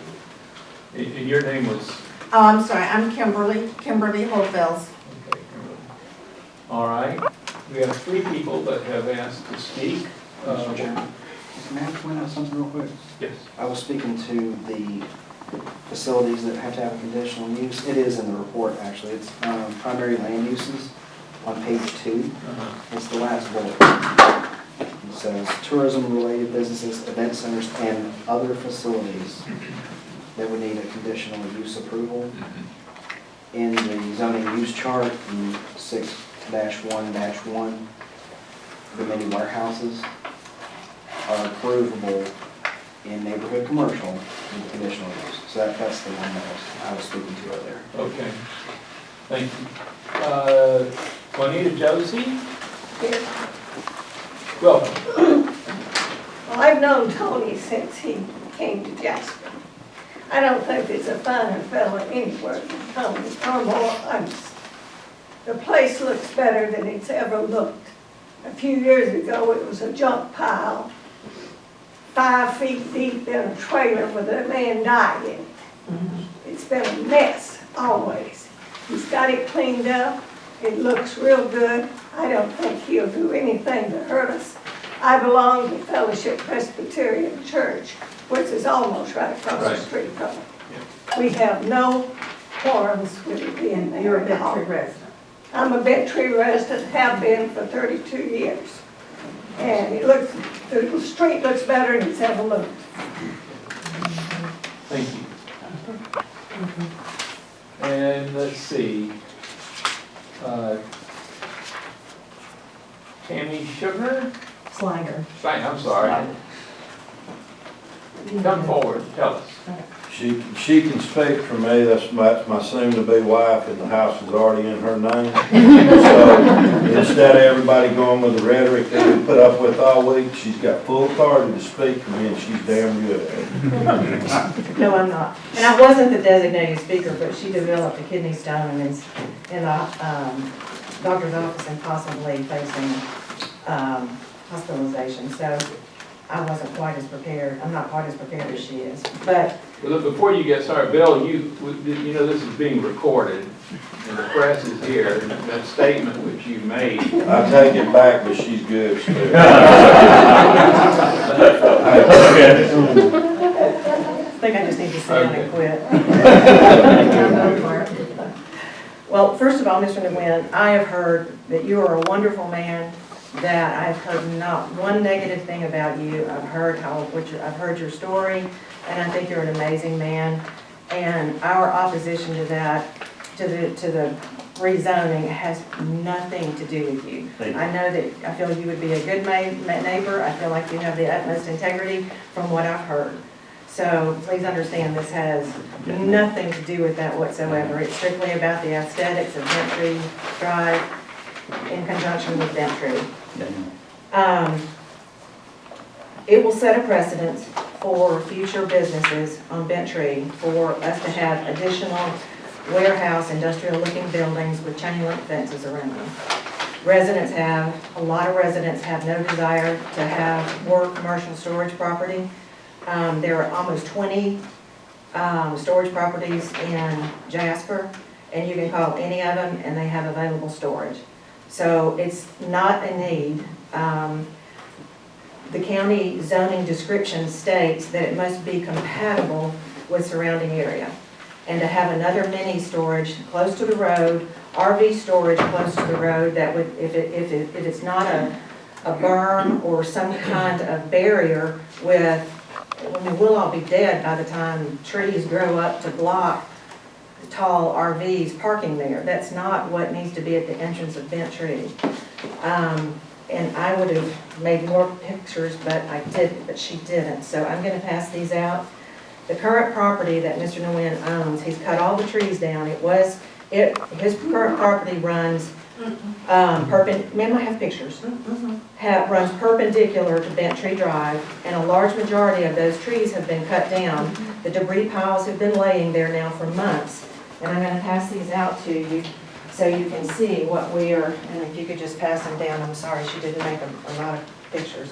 S1: And your name was?
S12: Oh, I'm sorry, I'm Kimberly Holfels.
S1: Okay, Kimberly. All right. We have 3 people that have asked to speak.
S5: Mr. Chairman, may I point out something real quick?
S1: Yes.
S5: I was speaking to the facilities that have to have a conditional use. It is in the report, actually. It's primary land uses on page 2. It's the last bullet. It says tourism-related businesses, event centers, and other facilities that would need a conditional use approval. In the zoning use chart in 6-1-1, the mini warehouses are approvable in neighborhood commercial with conditional use. So that's the one that I was speaking to earlier.
S1: Okay. Thank you. Juanita Josie? Welcome.
S13: Well, I've known Tony since he came to Jasper. I don't think there's a finer fella anywhere than Tony, or more honest. The place looks better than it's ever looked. A few years ago, it was a junk pile, 5 feet deep in a trailer with a man died in it. It's been a mess, always. He's got it cleaned up. It looks real good. I don't think he'll do anything to hurt us. I belong to Fellowship Presbyterian Church, which is almost right across the street from it.
S1: Yeah.
S13: We have no quorums with it being there.
S12: You're a Bentry resident.
S13: I'm a Bentry resident, have been for 32 years. And the street looks better than it's ever looked.
S1: Thank you. And let's see. Tammy Sugar?
S12: Slager.
S1: I'm sorry. Come forward, tell us.
S14: She can speak for me, that's my soon-to-be wife, and the house is already in her name. So instead of everybody going with the rhetoric that we put up with all week, she's got full authority to speak for me, and she's damn good at it.
S15: No, I'm not. And I wasn't the designated speaker, but she developed a kidney stone and is in the doctor's office and possibly facing hospitalization. So I wasn't quite as prepared. I'm not quite as prepared as she is. But
S1: Well, before you get started, Bill, you know this is being recorded, and the press is here. That statement which you made.
S14: I take it back, but she's good still.
S15: I think I just need to sit down and quit. Well, first of all, Mr. Nguyen, I have heard that you are a wonderful man, that I've heard not one negative thing about you. I've heard your story, and I think you're an amazing man. And our opposition to that, to the rezoning, has nothing to do with you. I know that I feel you would be a good neighbor. I feel like you have the utmost integrity from what I've heard. So please understand, this has nothing to do with that whatsoever. It's strictly about the aesthetics of Bentry Drive in conjunction with Bentry. It will set a precedence for future businesses on Bentry for us to have additional warehouse, industrial-looking buildings with chain link fences around them. A lot of residents have no desire to have more commercial storage property. There are almost 20 storage properties in Jasper, and you can call any of them and they have available storage. So it's not a need. The county zoning description states that it must be compatible with surrounding area. And to have another mini storage close to the road, RV storage close to the road, that would, if it's not a berm or some kind of barrier with, I mean, we'll all be dead by the time trees grow up to block tall RVs parking there. That's not what needs to be at the entrance of Bentry. And I would have made more pictures, but but she didn't. So I'm gonna pass these out. The current property that Mr. Nguyen owns, he's cut all the trees down. His current property runs, ma'am, I have pictures. Runs perpendicular to Bent Tree Drive, and a large majority of those trees have been cut down. The debris piles have been laying there now for months. And I'm gonna pass these out to you so you can see what we are, and if you could just pass them down, I'm sorry, she didn't make a lot of pictures.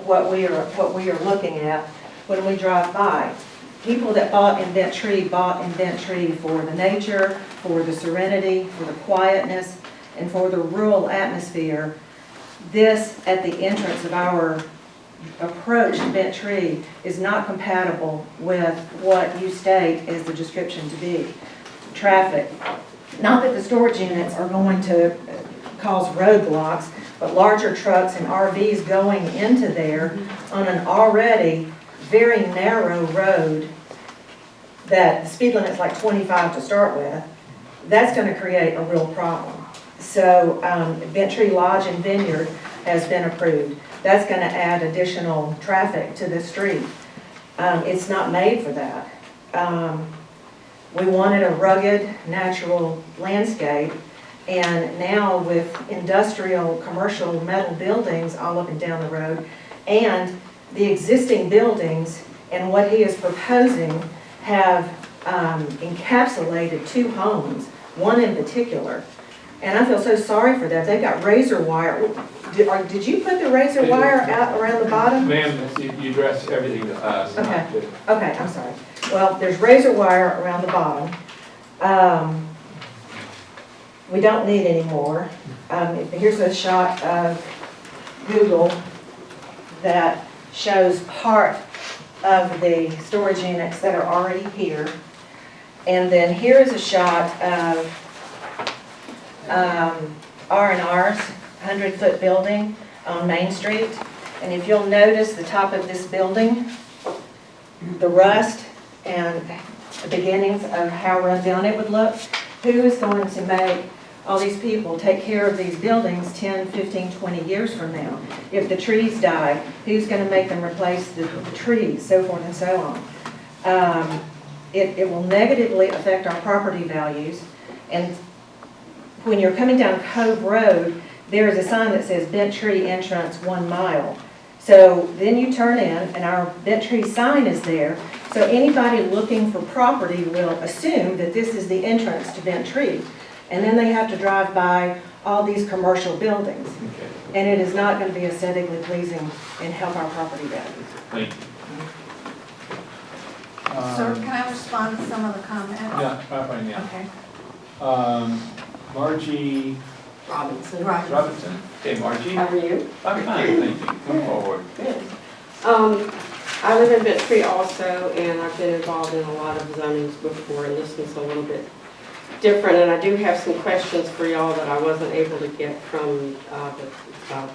S15: What we are looking at when we drive by. People that bought in Bent Tree bought in Bent Tree for the nature, for the serenity, for the quietness, and for the rural atmosphere. This, at the entrance of our approach to Bent Tree, is not compatible with what you state is the description to be. Traffic. Not that the storage units are going to cause roadblocks, but larger trucks and RVs going into there on an already very narrow road that the speed limit's like 25 to start with, that's going to create a real problem. So Bent Tree Lodge and Vineyard has been approved. That's going to add additional traffic to the street. It's not made for that. We wanted a rugged, natural landscape, and now with industrial, commercial metal buildings all up and down the road, and the existing buildings and what he is proposing have encapsulated 2 homes, one in particular. And I feel so sorry for that. They've got razor wire. Did you put the razor wire out around the bottom?
S1: Ma'am, you address everything to us, not
S15: Okay.
S1: to...
S15: Okay, I'm sorry. Well, there's razor wire around the bottom. We don't need any more. Here's a shot of Google that shows part of the storage units that are already here. And then here is a shot of R&R's 100-foot building on Main Street. And if you'll notice the top of this building, the rust and the beginnings of how run down it would look, who is going to make all these people take care of these buildings 10, 15, 20 years from now? If the trees die, who's going to make them replace the trees, so forth and so on? It will negatively affect our property values. And when you're coming down Cove Road, there is a sign that says Bent Tree entrance 1 mile. So then you turn in and our Bent Tree sign is there. So anybody looking for property will assume that this is the entrance to Bent Tree. And then they have to drive by all these commercial buildings.
S1: Okay.
S15: And it is not going to be aesthetically pleasing and help our property values.
S1: Thank you.
S10: Sir, can I respond to some of the comments?
S1: Yeah, fine, yeah.
S10: Okay.
S1: Margie Robinson. Okay, Margie.
S16: How are you?
S1: I'm fine, thank you. Come forward.
S16: Good. I live in Bent Tree also, and I've been involved in a lot of zonings before, and this one's a little bit different, and I do have some questions for y'all that I wasn't able to get from the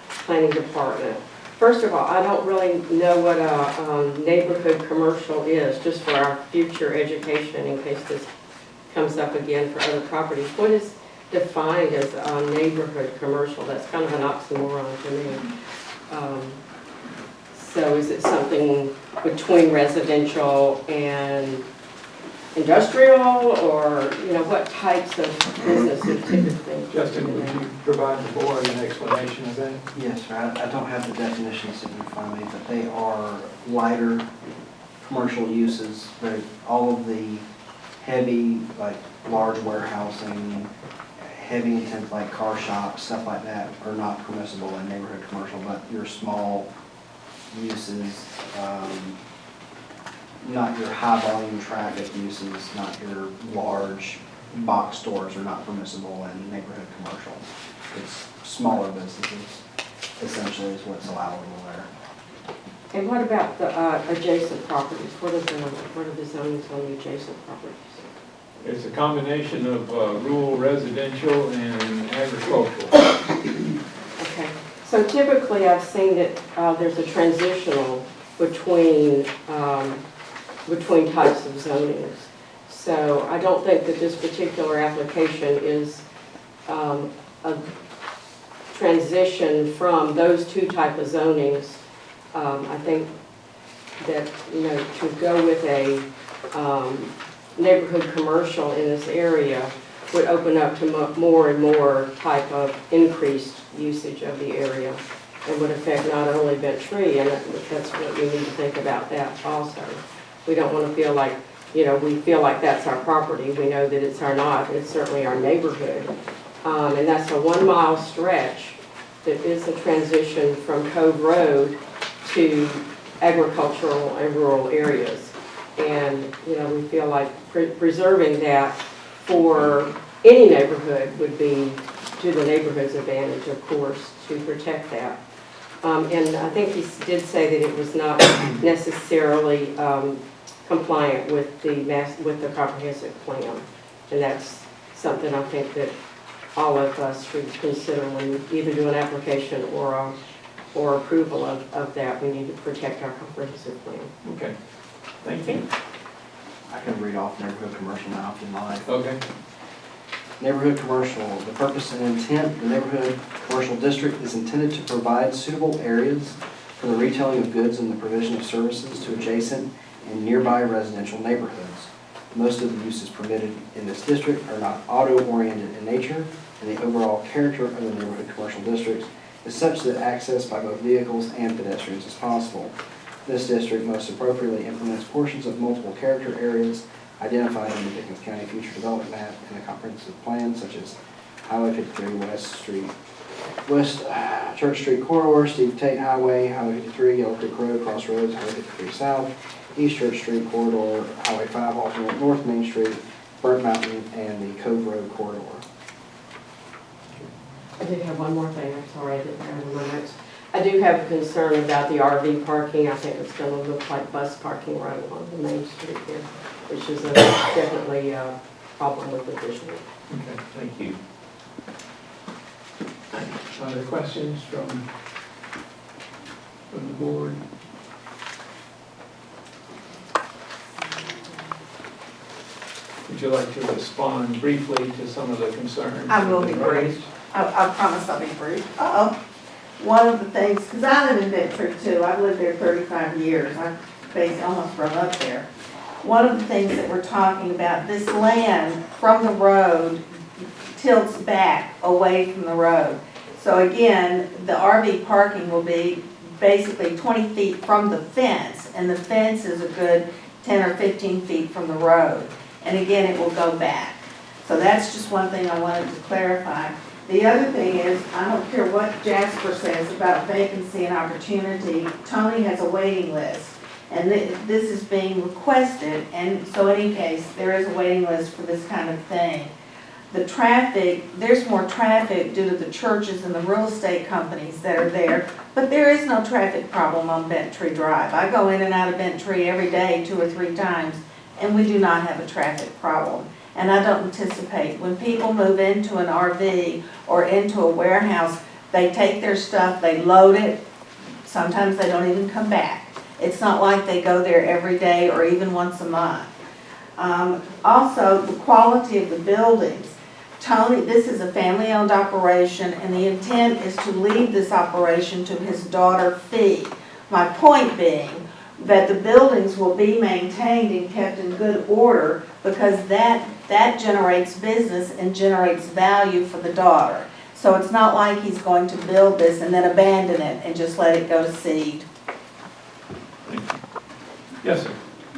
S16: planning department. First of all, I don't really know what a neighborhood commercial is, just for our future education in case this comes up again for other properties. What is defined as a neighborhood commercial? That's kind of an oxymoron to me. So is it something between residential and industrial, or, you know, what types of businesses typically?
S1: Justin, would you provide the board an explanation of that?
S5: Yes, sir. I don't have the definitions in front of me, but they are lighter commercial uses. All of the heavy, like large warehousing, heavy intent like car shops, stuff like that are not permissible in neighborhood commercial, but your small uses, not your high volume traffic uses, not your large box stores are not permissible in neighborhood commercial. It's smaller businesses, essentially, is what's allowable there.
S16: And what about the adjacent properties? What are the zonings on the adjacent properties?
S1: It's a combination of rural, residential, and agricultural.
S16: Okay. So typically, I've seen that there's a transitional between types of zonings. So I don't think that this particular application is transition from those two type of zonings. I think that, to go with a neighborhood commercial in this area would open up to more and more type of increased usage of the area, and would affect not only Bent Tree, and that's what we need to think about that also. We don't want to feel like, we feel like that's our property. We know that it's it's certainly our neighborhood. And that's a 1 mile stretch that is a transition from Cove Road to agricultural and rural areas. And, we feel like preserving that for any neighborhood would be to the neighborhood's advantage, of course, to protect that. And I think he did say that it was not necessarily compliant with the comprehensive plan. And that's something I think that all of us should consider when we either do an application or approval of that. We need to protect our comprehensive plan.
S1: Okay, thank you.
S5: I can read off neighborhood commercial now if you like.
S1: Okay.
S5: Neighborhood commercial, the purpose and intent of the neighborhood commercial district is intended to provide suitable areas for the retailing of goods and the provision of services to adjacent and nearby residential neighborhoods. Most of the uses permitted in this district are not auto-oriented in nature, and the overall character of the neighborhood commercial districts is such that access by both vehicles and pedestrians is possible. This district most appropriately implements portions of multiple character areas identified in the Pickens County Future Development Map and a comprehensive plan, such as Highway 53, West Church Street Corridor, Steve Tate Highway, Highway 53, Yellow Creek Road, Crossroads, Highway 53 South, East Church Street Corridor, Highway 5, alternate North Main Street, Burnt Mountain, and the Cove Road Corridor.
S16: I did have one more thing, I'm sorry, I didn't have my notes. I do have a concern about the RV parking. I think it's going to look like bus parking right along the main street here, which is definitely a problem with the visual.
S1: Okay, thank you. Other questions from the board? Would you like to respond briefly to some of the concerns?
S12: I will be
S1: that were raised?
S12: brief. I promise I'll be brief. One of the things, because I live in Bent Tree too, I've lived there 35 years. I've basically almost grown up there. One of the things that we're talking about, this land from the road tilts back away from the road. So again, the RV parking will be basically 20 feet from the fence, and the fence is a good 10 or 15 feet from the road. And again, it will go back. So that's just one thing I wanted to clarify. The other thing is, I don't care what Jasper says about vacancy and opportunity, Tony has a waiting list. And this is being requested, and so in any case, there is a waiting list for this kind of thing. The traffic, there's more traffic due to the churches and the real estate companies that are there, but there is no traffic problem on Bent Tree Drive. I go in and out of Bent Tree every day 2 or 3 times, and we do not have a traffic problem. And I don't anticipate, when people move into an RV or into a warehouse, they take their stuff, they load it, sometimes they don't even come back. It's not like they go there every day or even once a month. Also, the quality of the buildings. Tony, this is a family-owned operation, and the intent is to leave this operation to his daughter Fee. My point being that the buildings will be maintained and kept in good order, because that generates business and generates value for the daughter. So it's not like he's going to build this and then abandon it and just let it go to seed.
S1: Yes, sir.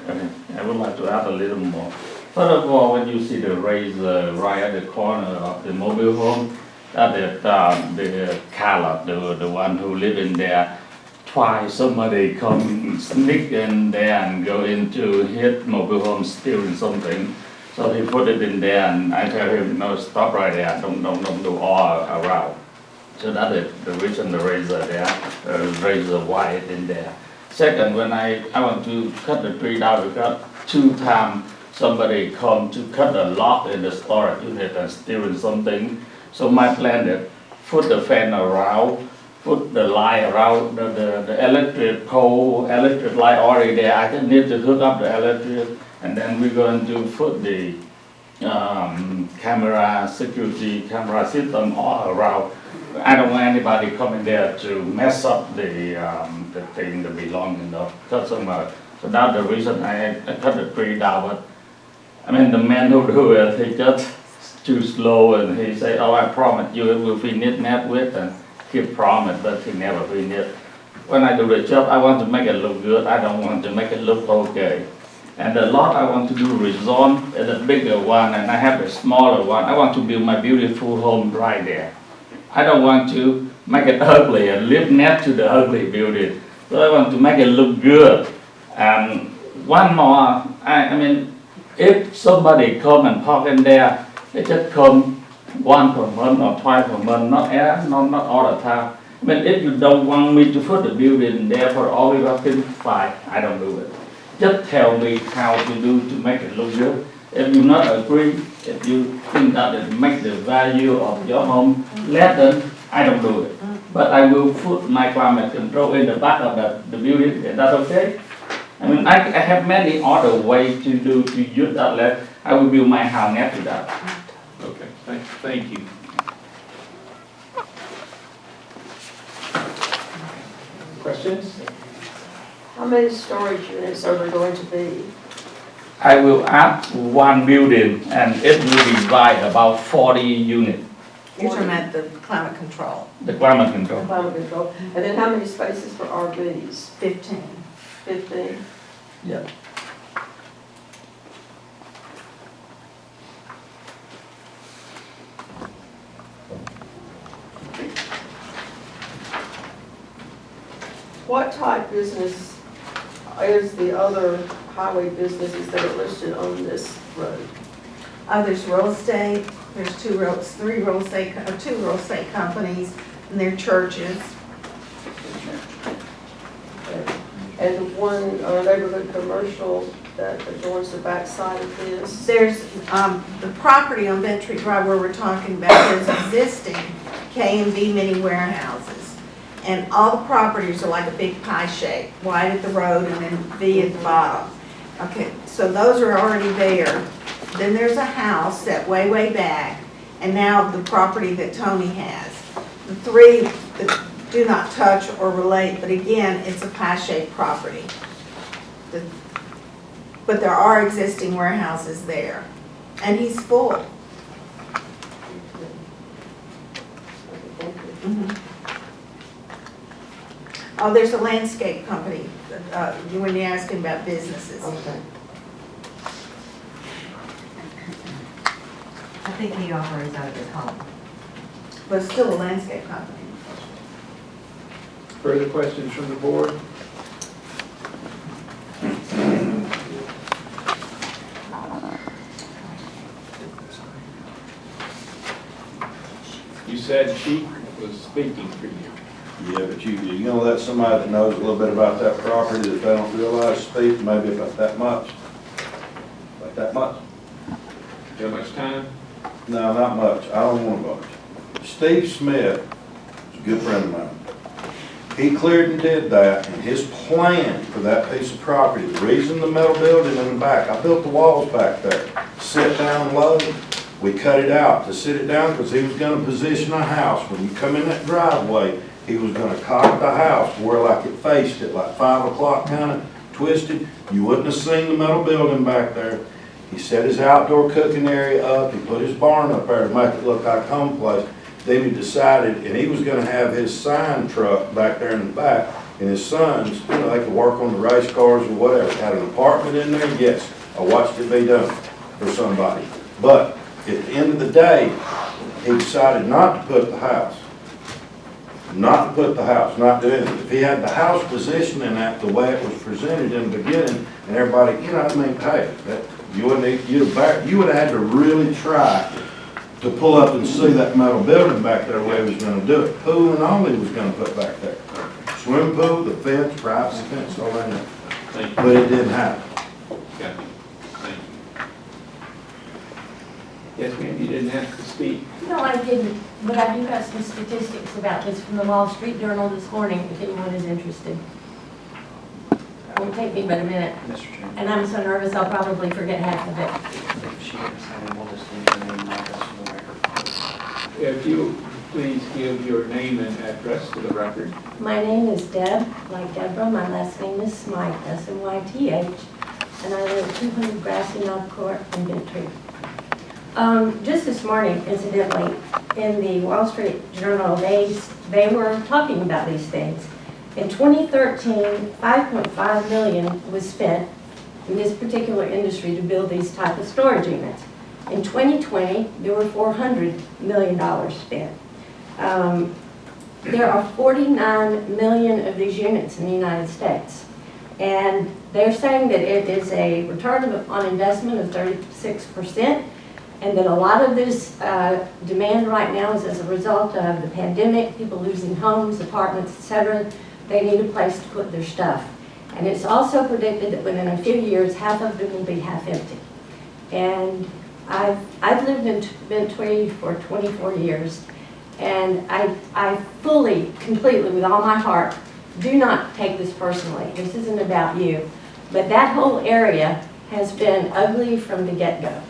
S11: Okay. I would like to add a little more. First of all, when you see the razor right at the corner of the mobile home, that the Carla, the one who live in there, twice somebody come sneak in there and go into his mobile home stealing something. So he put it in there, and I tell him, no, stop right there, don't do all around. So that is the reason the razor there, razor wire in there. Second, when I want to cut the tree down, because 2 times somebody come to cut the lock in the storage unit and stealing something. So my plan is put the fan around, put the light around the electric pole, electric light already there. I just need to hook up the electric, and then we're going to put the camera, security camera system all around I don't want anybody coming there to mess up the thing that belongs to the customer. So that's the reason I cut the tree down. But I mean, the man who do it, he just too slow, and he say, "Oh, I promise you it will finish next week," and he promised, but he never finished. When I do the job, I want to make it look good. I don't want to make it look okay. And the lot I want to do rezone is a bigger one, and I have a smaller one. I want to build my beautiful home right there. I don't want to make it ugly and live next to the ugly building. So I want to make it look good. And one more, I mean, if somebody come and park in there, they just come once per month or twice per month, not all the time. I mean, if you don't want me to put the building there for all the working, fine, I don't do it. Just tell me how to do to make it look good. If you not agree, if you think that it makes the value of your home less, then I don't do it. But I will put my climate control in the back of the building. Is that okay? I mean, I have many other ways to use that land. I will build my house next to that.
S1: Okay, thank you. Questions?
S4: How many storage units are there going to be?
S11: I will add one building, and it will be right about 40 units,
S12: You're talking about the climate control.
S11: the climate control.
S4: Climate control. And then how many spaces for RVs?
S12: 15.
S4: 15?
S11: Yeah.
S4: What type business is the other highway businesses that are listed on this road?
S12: There's real estate, there's two real estate companies, and they're churches.
S4: And the one neighborhood commercial that adjoins the backside of this?
S12: There's, the property on Ventry Drive where we're talking about is existing K&B mini warehouses. And all the properties are like a big pie shape, wide at the road and then V at the bottom. Okay, so those are already there. Then there's a house that way back, and now the property that Tony has. The three that do not touch or relate, but again, it's a pie-shaped property. But there are existing warehouses there, and he's full. Mhm. Oh, there's a landscape company, when you're asking about businesses.
S4: Okay.
S15: I think he operates out of his home.
S12: But it's still a landscape company.
S1: Further questions from the board? You said she was speaking for you.
S14: Yeah, but you're gonna let somebody that knows a little bit about that property that they don't realize speak, maybe about that much? About that much?
S1: Do you have much time?
S14: No, not much. I don't want a bunch. Steve Smith is a good friend of mine. He cleared and did that, and his plan for that piece of property, the reason the metal building in the back, I built the walls back there, sit down low, we cut it out to sit it down because he was gonna position a house. When you come in that driveway, he was gonna cock the house where like it faced it, like 5 o'clock kind of twisted. You wouldn't have seen the metal building back there. He set his outdoor cooking area up, he put his barn up there to make it look like home place. Then he decided, and he was gonna have his sign truck back there in the back, and his sons, you know, they could work on the race cars or whatever. Had an apartment in there, yes, I watched it be done for somebody. But at the end of the day, he decided not to put the house. Not to put the house, not do anything. If he had the house positioned in that the way it was presented in the beginning, and everybody, you know, I mean, hey, that, you would have had to really try to pull up and see that metal building back there where he was gonna do it. Pool and all he was gonna put back there. Swimming pool, the fence, privacy fence, all that.
S1: Thank you.
S14: But it didn't happen.
S1: Got it. Thank you. Yes, ma'am, you didn't have to speak.
S10: No, I didn't, but I do have some statistics about this from the Wall Street Journal this morning, if anyone is interested. It won't take me but a minute,
S5: Mr. Chairman,
S10: and I'm so nervous I'll probably forget half of it.
S5: if she does have a, we'll just leave her name and address for the record.
S1: If you please give your name and address to the record?
S10: My name is Deb, like Deborah. My last name is Smythe, S-M-Y-T-H, and I live at 200 Grassy Knob Court in Bentry. Just this morning, incidentally, in the Wall Street Journal, they were talking about these things. In 2013, $5.5 million was spent in this particular industry to build these type of storage units. In 2020, there were $400 million spent. There are 49 million of these units in the United States. And they're saying that it is a return on investment of 36%, and that a lot of this demand right now is as a result of the pandemic, people losing homes, apartments, etc. They need a place to put their stuff. And it's also predicted that within a few years, half of them will be half empty. And I've lived in Bentry for 24 years, and I fully, completely, with all my heart, do not take this personally. This isn't about you. But that whole area has been ugly from the get-go.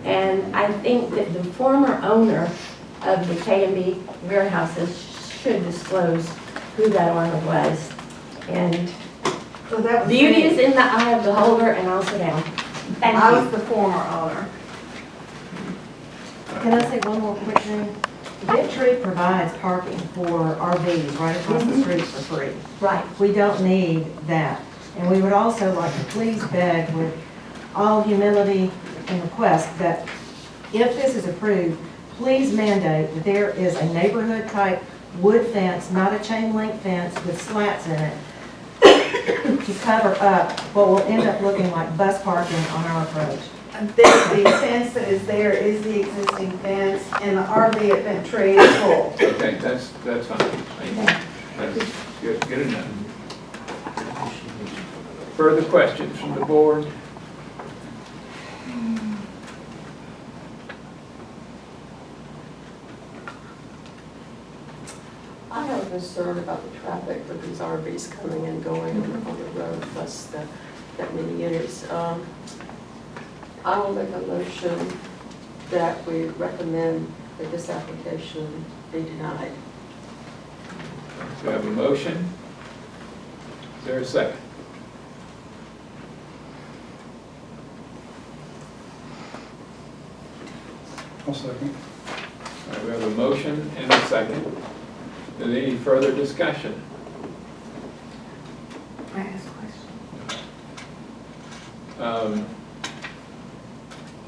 S10: And I think that the former owner of the K&B warehouses should disclose who that owner was. And
S12: So that was
S10: beauty
S12: me.
S10: is in the eye of the beholder, and I'll sit down. Thank
S12: I
S10: you.
S12: was the former owner.
S15: Can I say one more quick thing? Bentry provides parking for RVs right across the street for free.
S10: Right.
S15: We don't need that. And we would also like to please beg with all humility and request that if this is approved, please mandate that there is a neighborhood type wood fence, not a chain link fence with slats in it, to cover up what will end up looking like bus parking on our approach.
S12: The fence that is there is the existing fence, and the RV at Bentry is full.
S1: Okay, that's fine. That's good enough. Further questions from the board?
S4: I have a concern about the traffic with these RVs coming and going on the road, plus that many units. I will make a motion that we recommend that this application be denied.
S1: Do we have a motion? Is there a second?
S7: I'll second.
S1: All right, we have a motion and a second. Is there any further discussion?
S12: May I ask a question?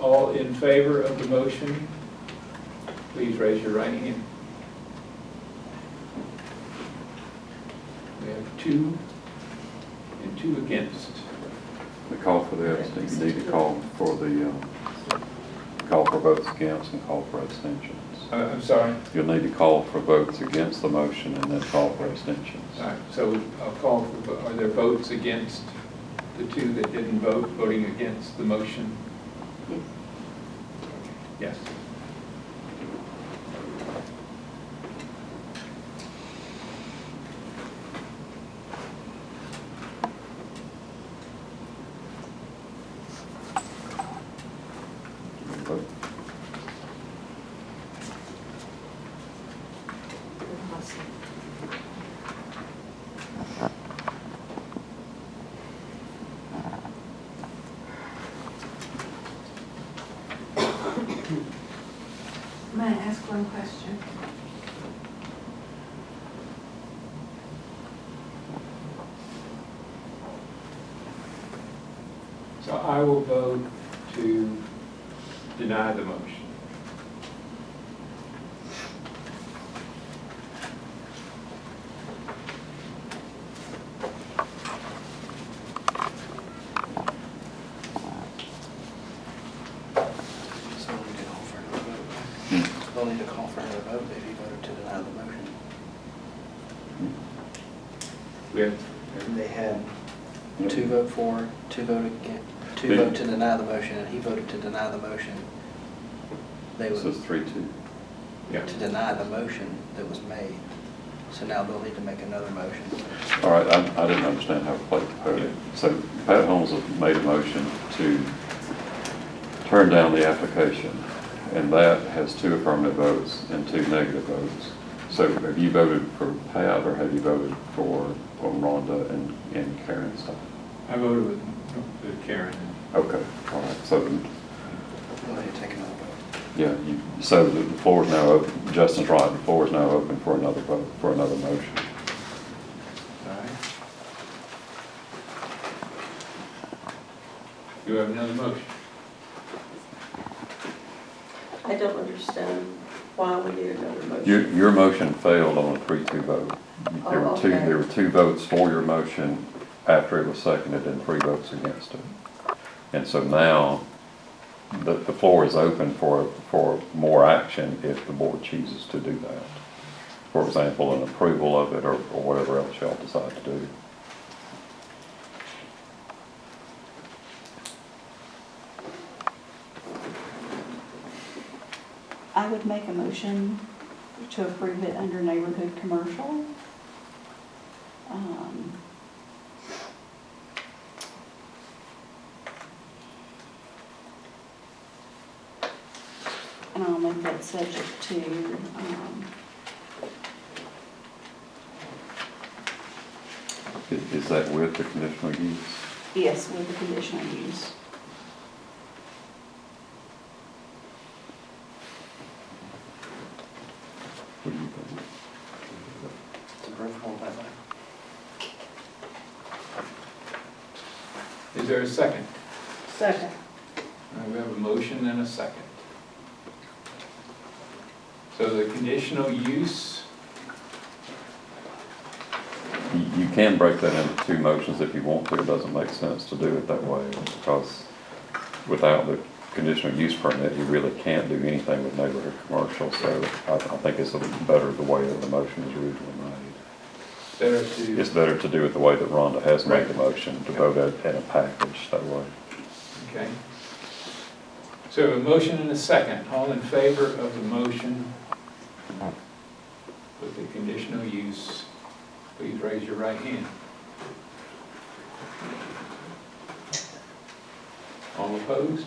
S1: All in favor of the motion, please raise your right hand. We have 2 and 2 against.
S17: The call for the abstention, you need to call for the, call for votes against and call for abstentions.
S1: I'm sorry.
S17: You'll need to call for votes against the motion and then call for abstentions.
S1: All right, so I'll call for, are there votes against the 2 that didn't vote, voting against the motion? Yes.
S17: Vote.
S12: May I ask one question?
S1: So I will vote to deny the motion.
S5: So we need to call for another vote. We'll need to call for another vote if you voted to deny the motion.
S1: We have,
S5: They had 2 vote for, 2 vote against, 2 vote to deny the motion, and he voted to deny the motion. They
S17: This
S5: would,
S17: is 3-2.
S1: yeah.
S5: to deny the motion that was made. So now they'll need to make another motion.
S17: All right, I didn't understand how to play the code. So Pat Holmes has made a motion to turn down the application. and that has 2 affirmative votes and 2 negative votes. So have you voted for Pat, or have you voted for Rhonda and Karen's side?
S1: I voted with Karen.
S17: Okay, all right, so,
S5: Go ahead, take another vote.
S17: yeah, so the floor is now open. Justin's right, the floor is now open for another vote, for another motion.
S1: All right. You have another motion?
S4: I don't understand why we need another motion.
S17: Your motion failed on a 3-2 vote. There were two,
S4: okay.
S17: there were 2 votes for your motion after it was seconded and 3 votes against it. And so now, the floor is open for more action if the board chooses to do that. For example, an approval of it or whatever else y'all decide to do.
S2: I would make a motion to approve it under neighborhood commercial. And I'll make that subject to,
S17: Is that with the conditional use?
S2: yes, with the conditional use.
S17: What do you think?
S5: It's a roll call that way.
S1: Is there a second?
S12: Second.
S1: All right, we have a motion and a second. So the conditional use,
S17: You can break that into 2 motions if you want to. It doesn't make sense to do it that way because without the conditional use permit, you really can't do anything with neighborhood commercial. So I think it's better the way that the motion is originally made. It's better to do it the way that Rhonda has made the motion, to vote in a package that way.
S1: okay. So a motion and a second. All in favor of the motion with the conditional use, please raise your right hand. All opposed?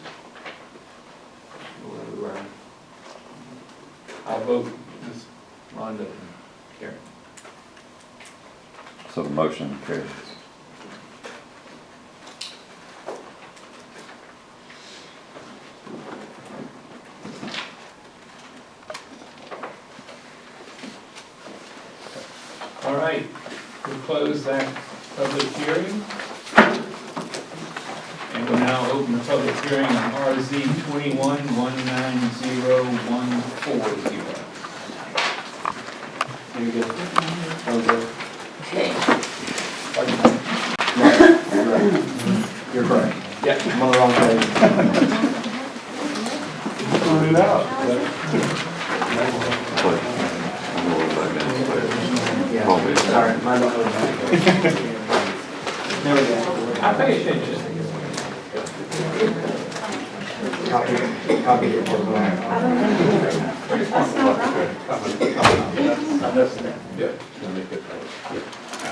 S1: I'll vote Ms. Rhonda and Karen.
S17: So the motion carries.
S1: All right, we'll close that public hearing. And we'll now open the public hearing on RZ 21-190-140.
S5: Very good.
S10: Okay.
S5: You're correct.
S1: Yeah.
S5: I'm on the wrong page. Yeah, sorry, mine don't go back. There we go.
S1: I pay attention.
S5: Copy it.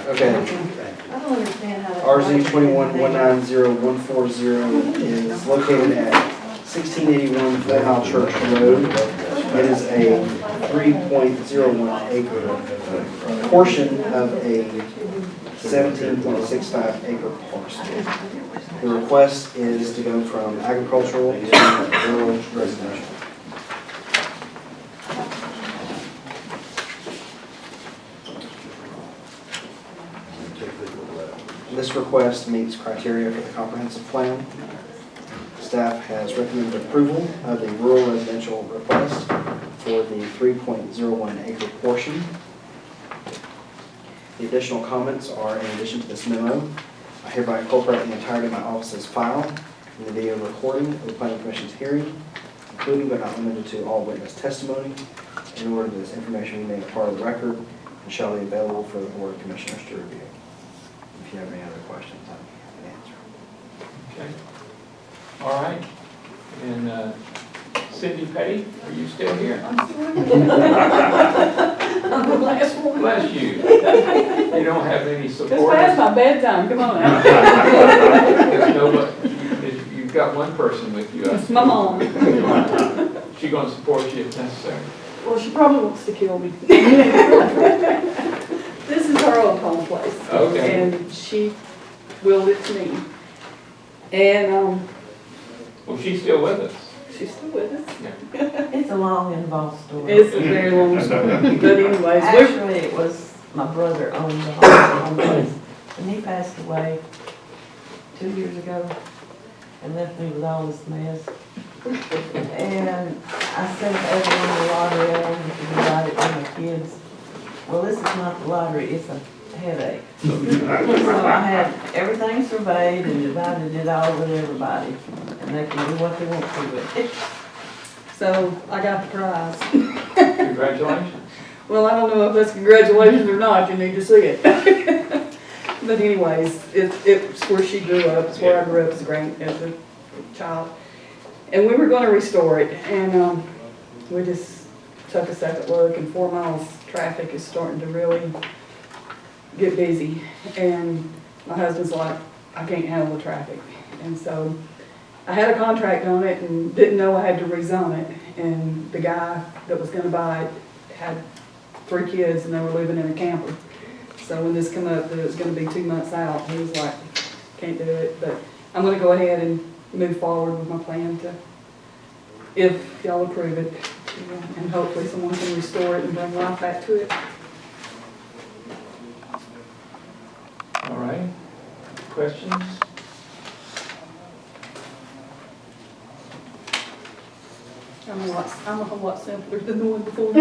S5: Okay.
S10: I don't understand how that.
S5: RZ 21-190-140 is located at 1681 Flat Mile Church Road. It is a 3.01 acre portion of a 17.65 acre parcel. The request is to go from agricultural to rural residential. This request meets criteria for the comprehensive plan. Staff has recommended approval of the rural residential request for the 3.01 acre portion. The additional comments are in addition to this memo. I hereby incorporate the entirety of my office's file in the video recording of the Planning Commission's hearing, including but not limited to all witness testimony, in order that this information be made a part of the record and shall be available for the Board of Commissioners to review. If you have any other questions, I'm happy to answer.
S1: Okay. All right. And Cindy Petty, are you still here?
S2: I'm still here.
S1: I'm the last one. Bless you. You don't have any support.
S2: It's past my bedtime, come on now.
S1: There's nobody. You've got one person with you.
S2: It's my mom.
S1: She gonna support you if necessary?
S2: Well, she probably wants to kill me. This is her old home place.
S1: Okay.
S2: And she willed it to me. And,
S1: Well, she's still with us.
S2: she's still with us.
S15: It's a long, involved story.
S2: It's a very long story, but anyways, we're,
S15: Actually, it was my brother owned the home place, and he passed away 2 years ago and left me with all this mess. And I sent everyone the lottery on to divide it with my kids. Well, this is not the lottery, it's a headache. So I had everything surveyed and divided it all with everybody, and they can do what they want to with it.
S2: so I got the prize.
S1: Congratulations.
S2: Well, I don't know if that's congratulations or not, you need to see it. But anyways, it's where she grew up, it's where I grew up as a child. And we were gonna restore it, and, we just took a second look, and 4 miles traffic is starting to really get busy. And my husband's like, I can't handle the traffic. And so I had a contract on it and didn't know I had to rezone it. And the guy that was gonna buy it had 3 kids and they were living in a camper. So when this came up that it was gonna be 2 months out, he was like, can't do it. But I'm gonna go ahead and move forward with my plan to, if y'all approve it, and hopefully someone can restore it and bring life back to it.
S1: All right. Questions?
S2: I'm a whole lot simpler than the one before.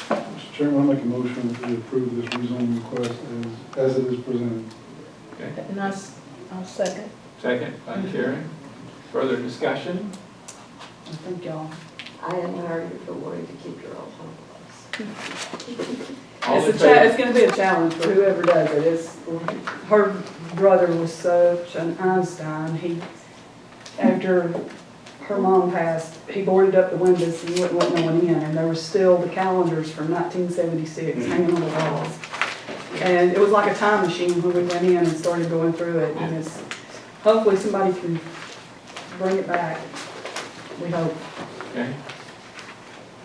S18: Mr. Chairman, I make a motion to approve this rezoning request as it is presented.
S1: Okay.
S2: And I'll second.
S1: Second by Karen. Further discussion?
S2: I think y'all.
S4: I admire you for wanting to keep your old home place.
S1: All in
S2: It's
S1: favor?
S2: gonna be a challenge for whoever does it. Her brother was such an Einstein. After her mom passed, he boarded up the windows and wouldn't let no one in, and there were still the calendars from 1976 hanging on the walls. And it was like a time machine when we went in and started going through it, and it's, hopefully somebody can bring it back, we hope.
S1: Okay.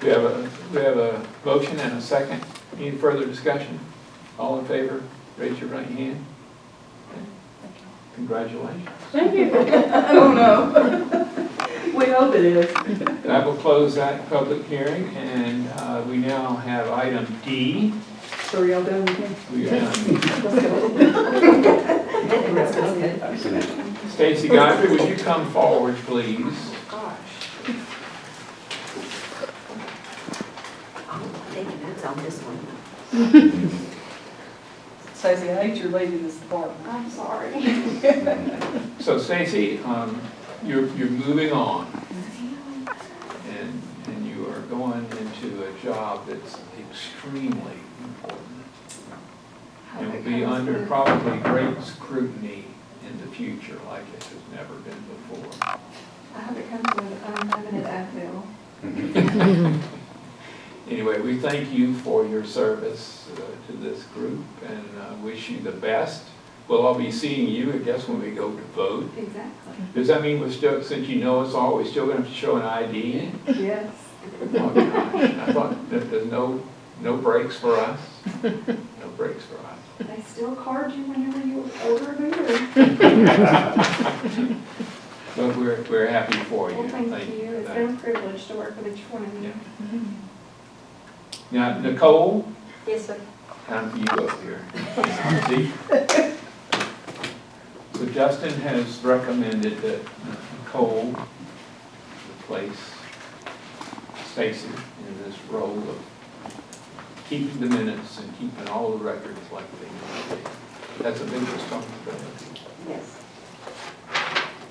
S1: We have a motion and a second. Any further discussion? All in favor, raise your right hand. Okay. Congratulations.
S2: Thank you. I don't know. We hope it is.
S1: That will close that public hearing, and we now have item D.
S2: So are y'all done with me?
S1: We are
S2: Let's go.
S1: Stacey Godfrey, would you come forward, please?
S10: Taking notes on this one.
S2: Stacey, I hate you're leaving this department.
S4: I'm sorry.
S1: So Stacey, you're moving on, and you are going into a job that's extremely important. It will be under probably great scrutiny in the future like it has never been before.
S4: I hope it comes with unlimited Advil.
S1: Anyway, we thank you for your service to this group and wish you the best. We'll all be seeing you, I guess, when we go to vote.
S4: Exactly.
S1: Does that mean we're still, since you know us all, we're still going to have to show an ID?
S2: Yes.
S1: Oh, gosh. I thought that there's no breaks for us. No breaks for us.
S4: They still card you whenever you order a beer.
S1: But we're happy for you.
S4: Well, thank you.
S1: for
S4: It's
S1: that.
S4: been a privilege to work with each one of you.
S1: Now, Nicole,
S4: Yes, sir.
S1: time for you up here. See? So Justin has recommended that Nicole replace Stacey in this role of keeping the minutes and keeping all the records like they need to be. That's a big responsibility.
S4: Yes.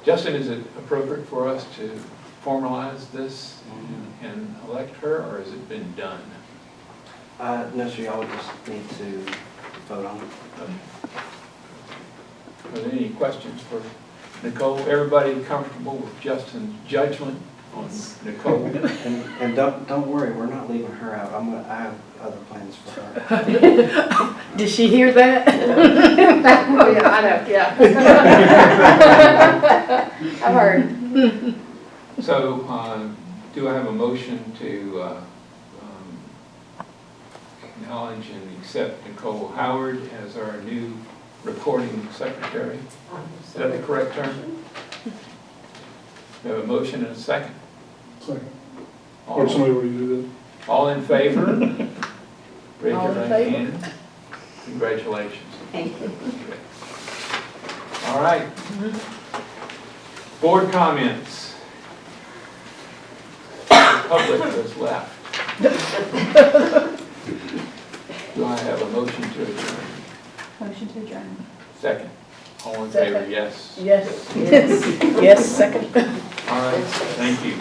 S1: Justin, is it appropriate for us to formalize this and elect her, or has it been done?
S5: No, sir, y'all just need to vote on it.
S1: Are there any questions for Nicole? Everybody comfortable with Justin's judgment on Nicole?
S5: And don't worry, we're not leaving her out. I have other plans for her.
S2: Did she hear that?
S4: Oh, yeah, I know, yeah.
S10: I've heard.
S1: So, do I have a motion to acknowledge and accept Nicole Howard as our new recording secretary? Is that the correct term? We have a motion and a second.
S18: Second. Or somebody will do
S1: All in favor? Raise
S2: All
S1: your
S2: in
S1: right
S2: favor?
S1: hand. Congratulations.
S10: Thank you.
S1: All right. Board comments. The public is left. Do I have a motion to adjourn?
S2: Motion to adjourn.
S1: Second. All in favor,
S2: Second.
S1: yes.
S2: Yes. Yes, second.
S1: All right, thank you.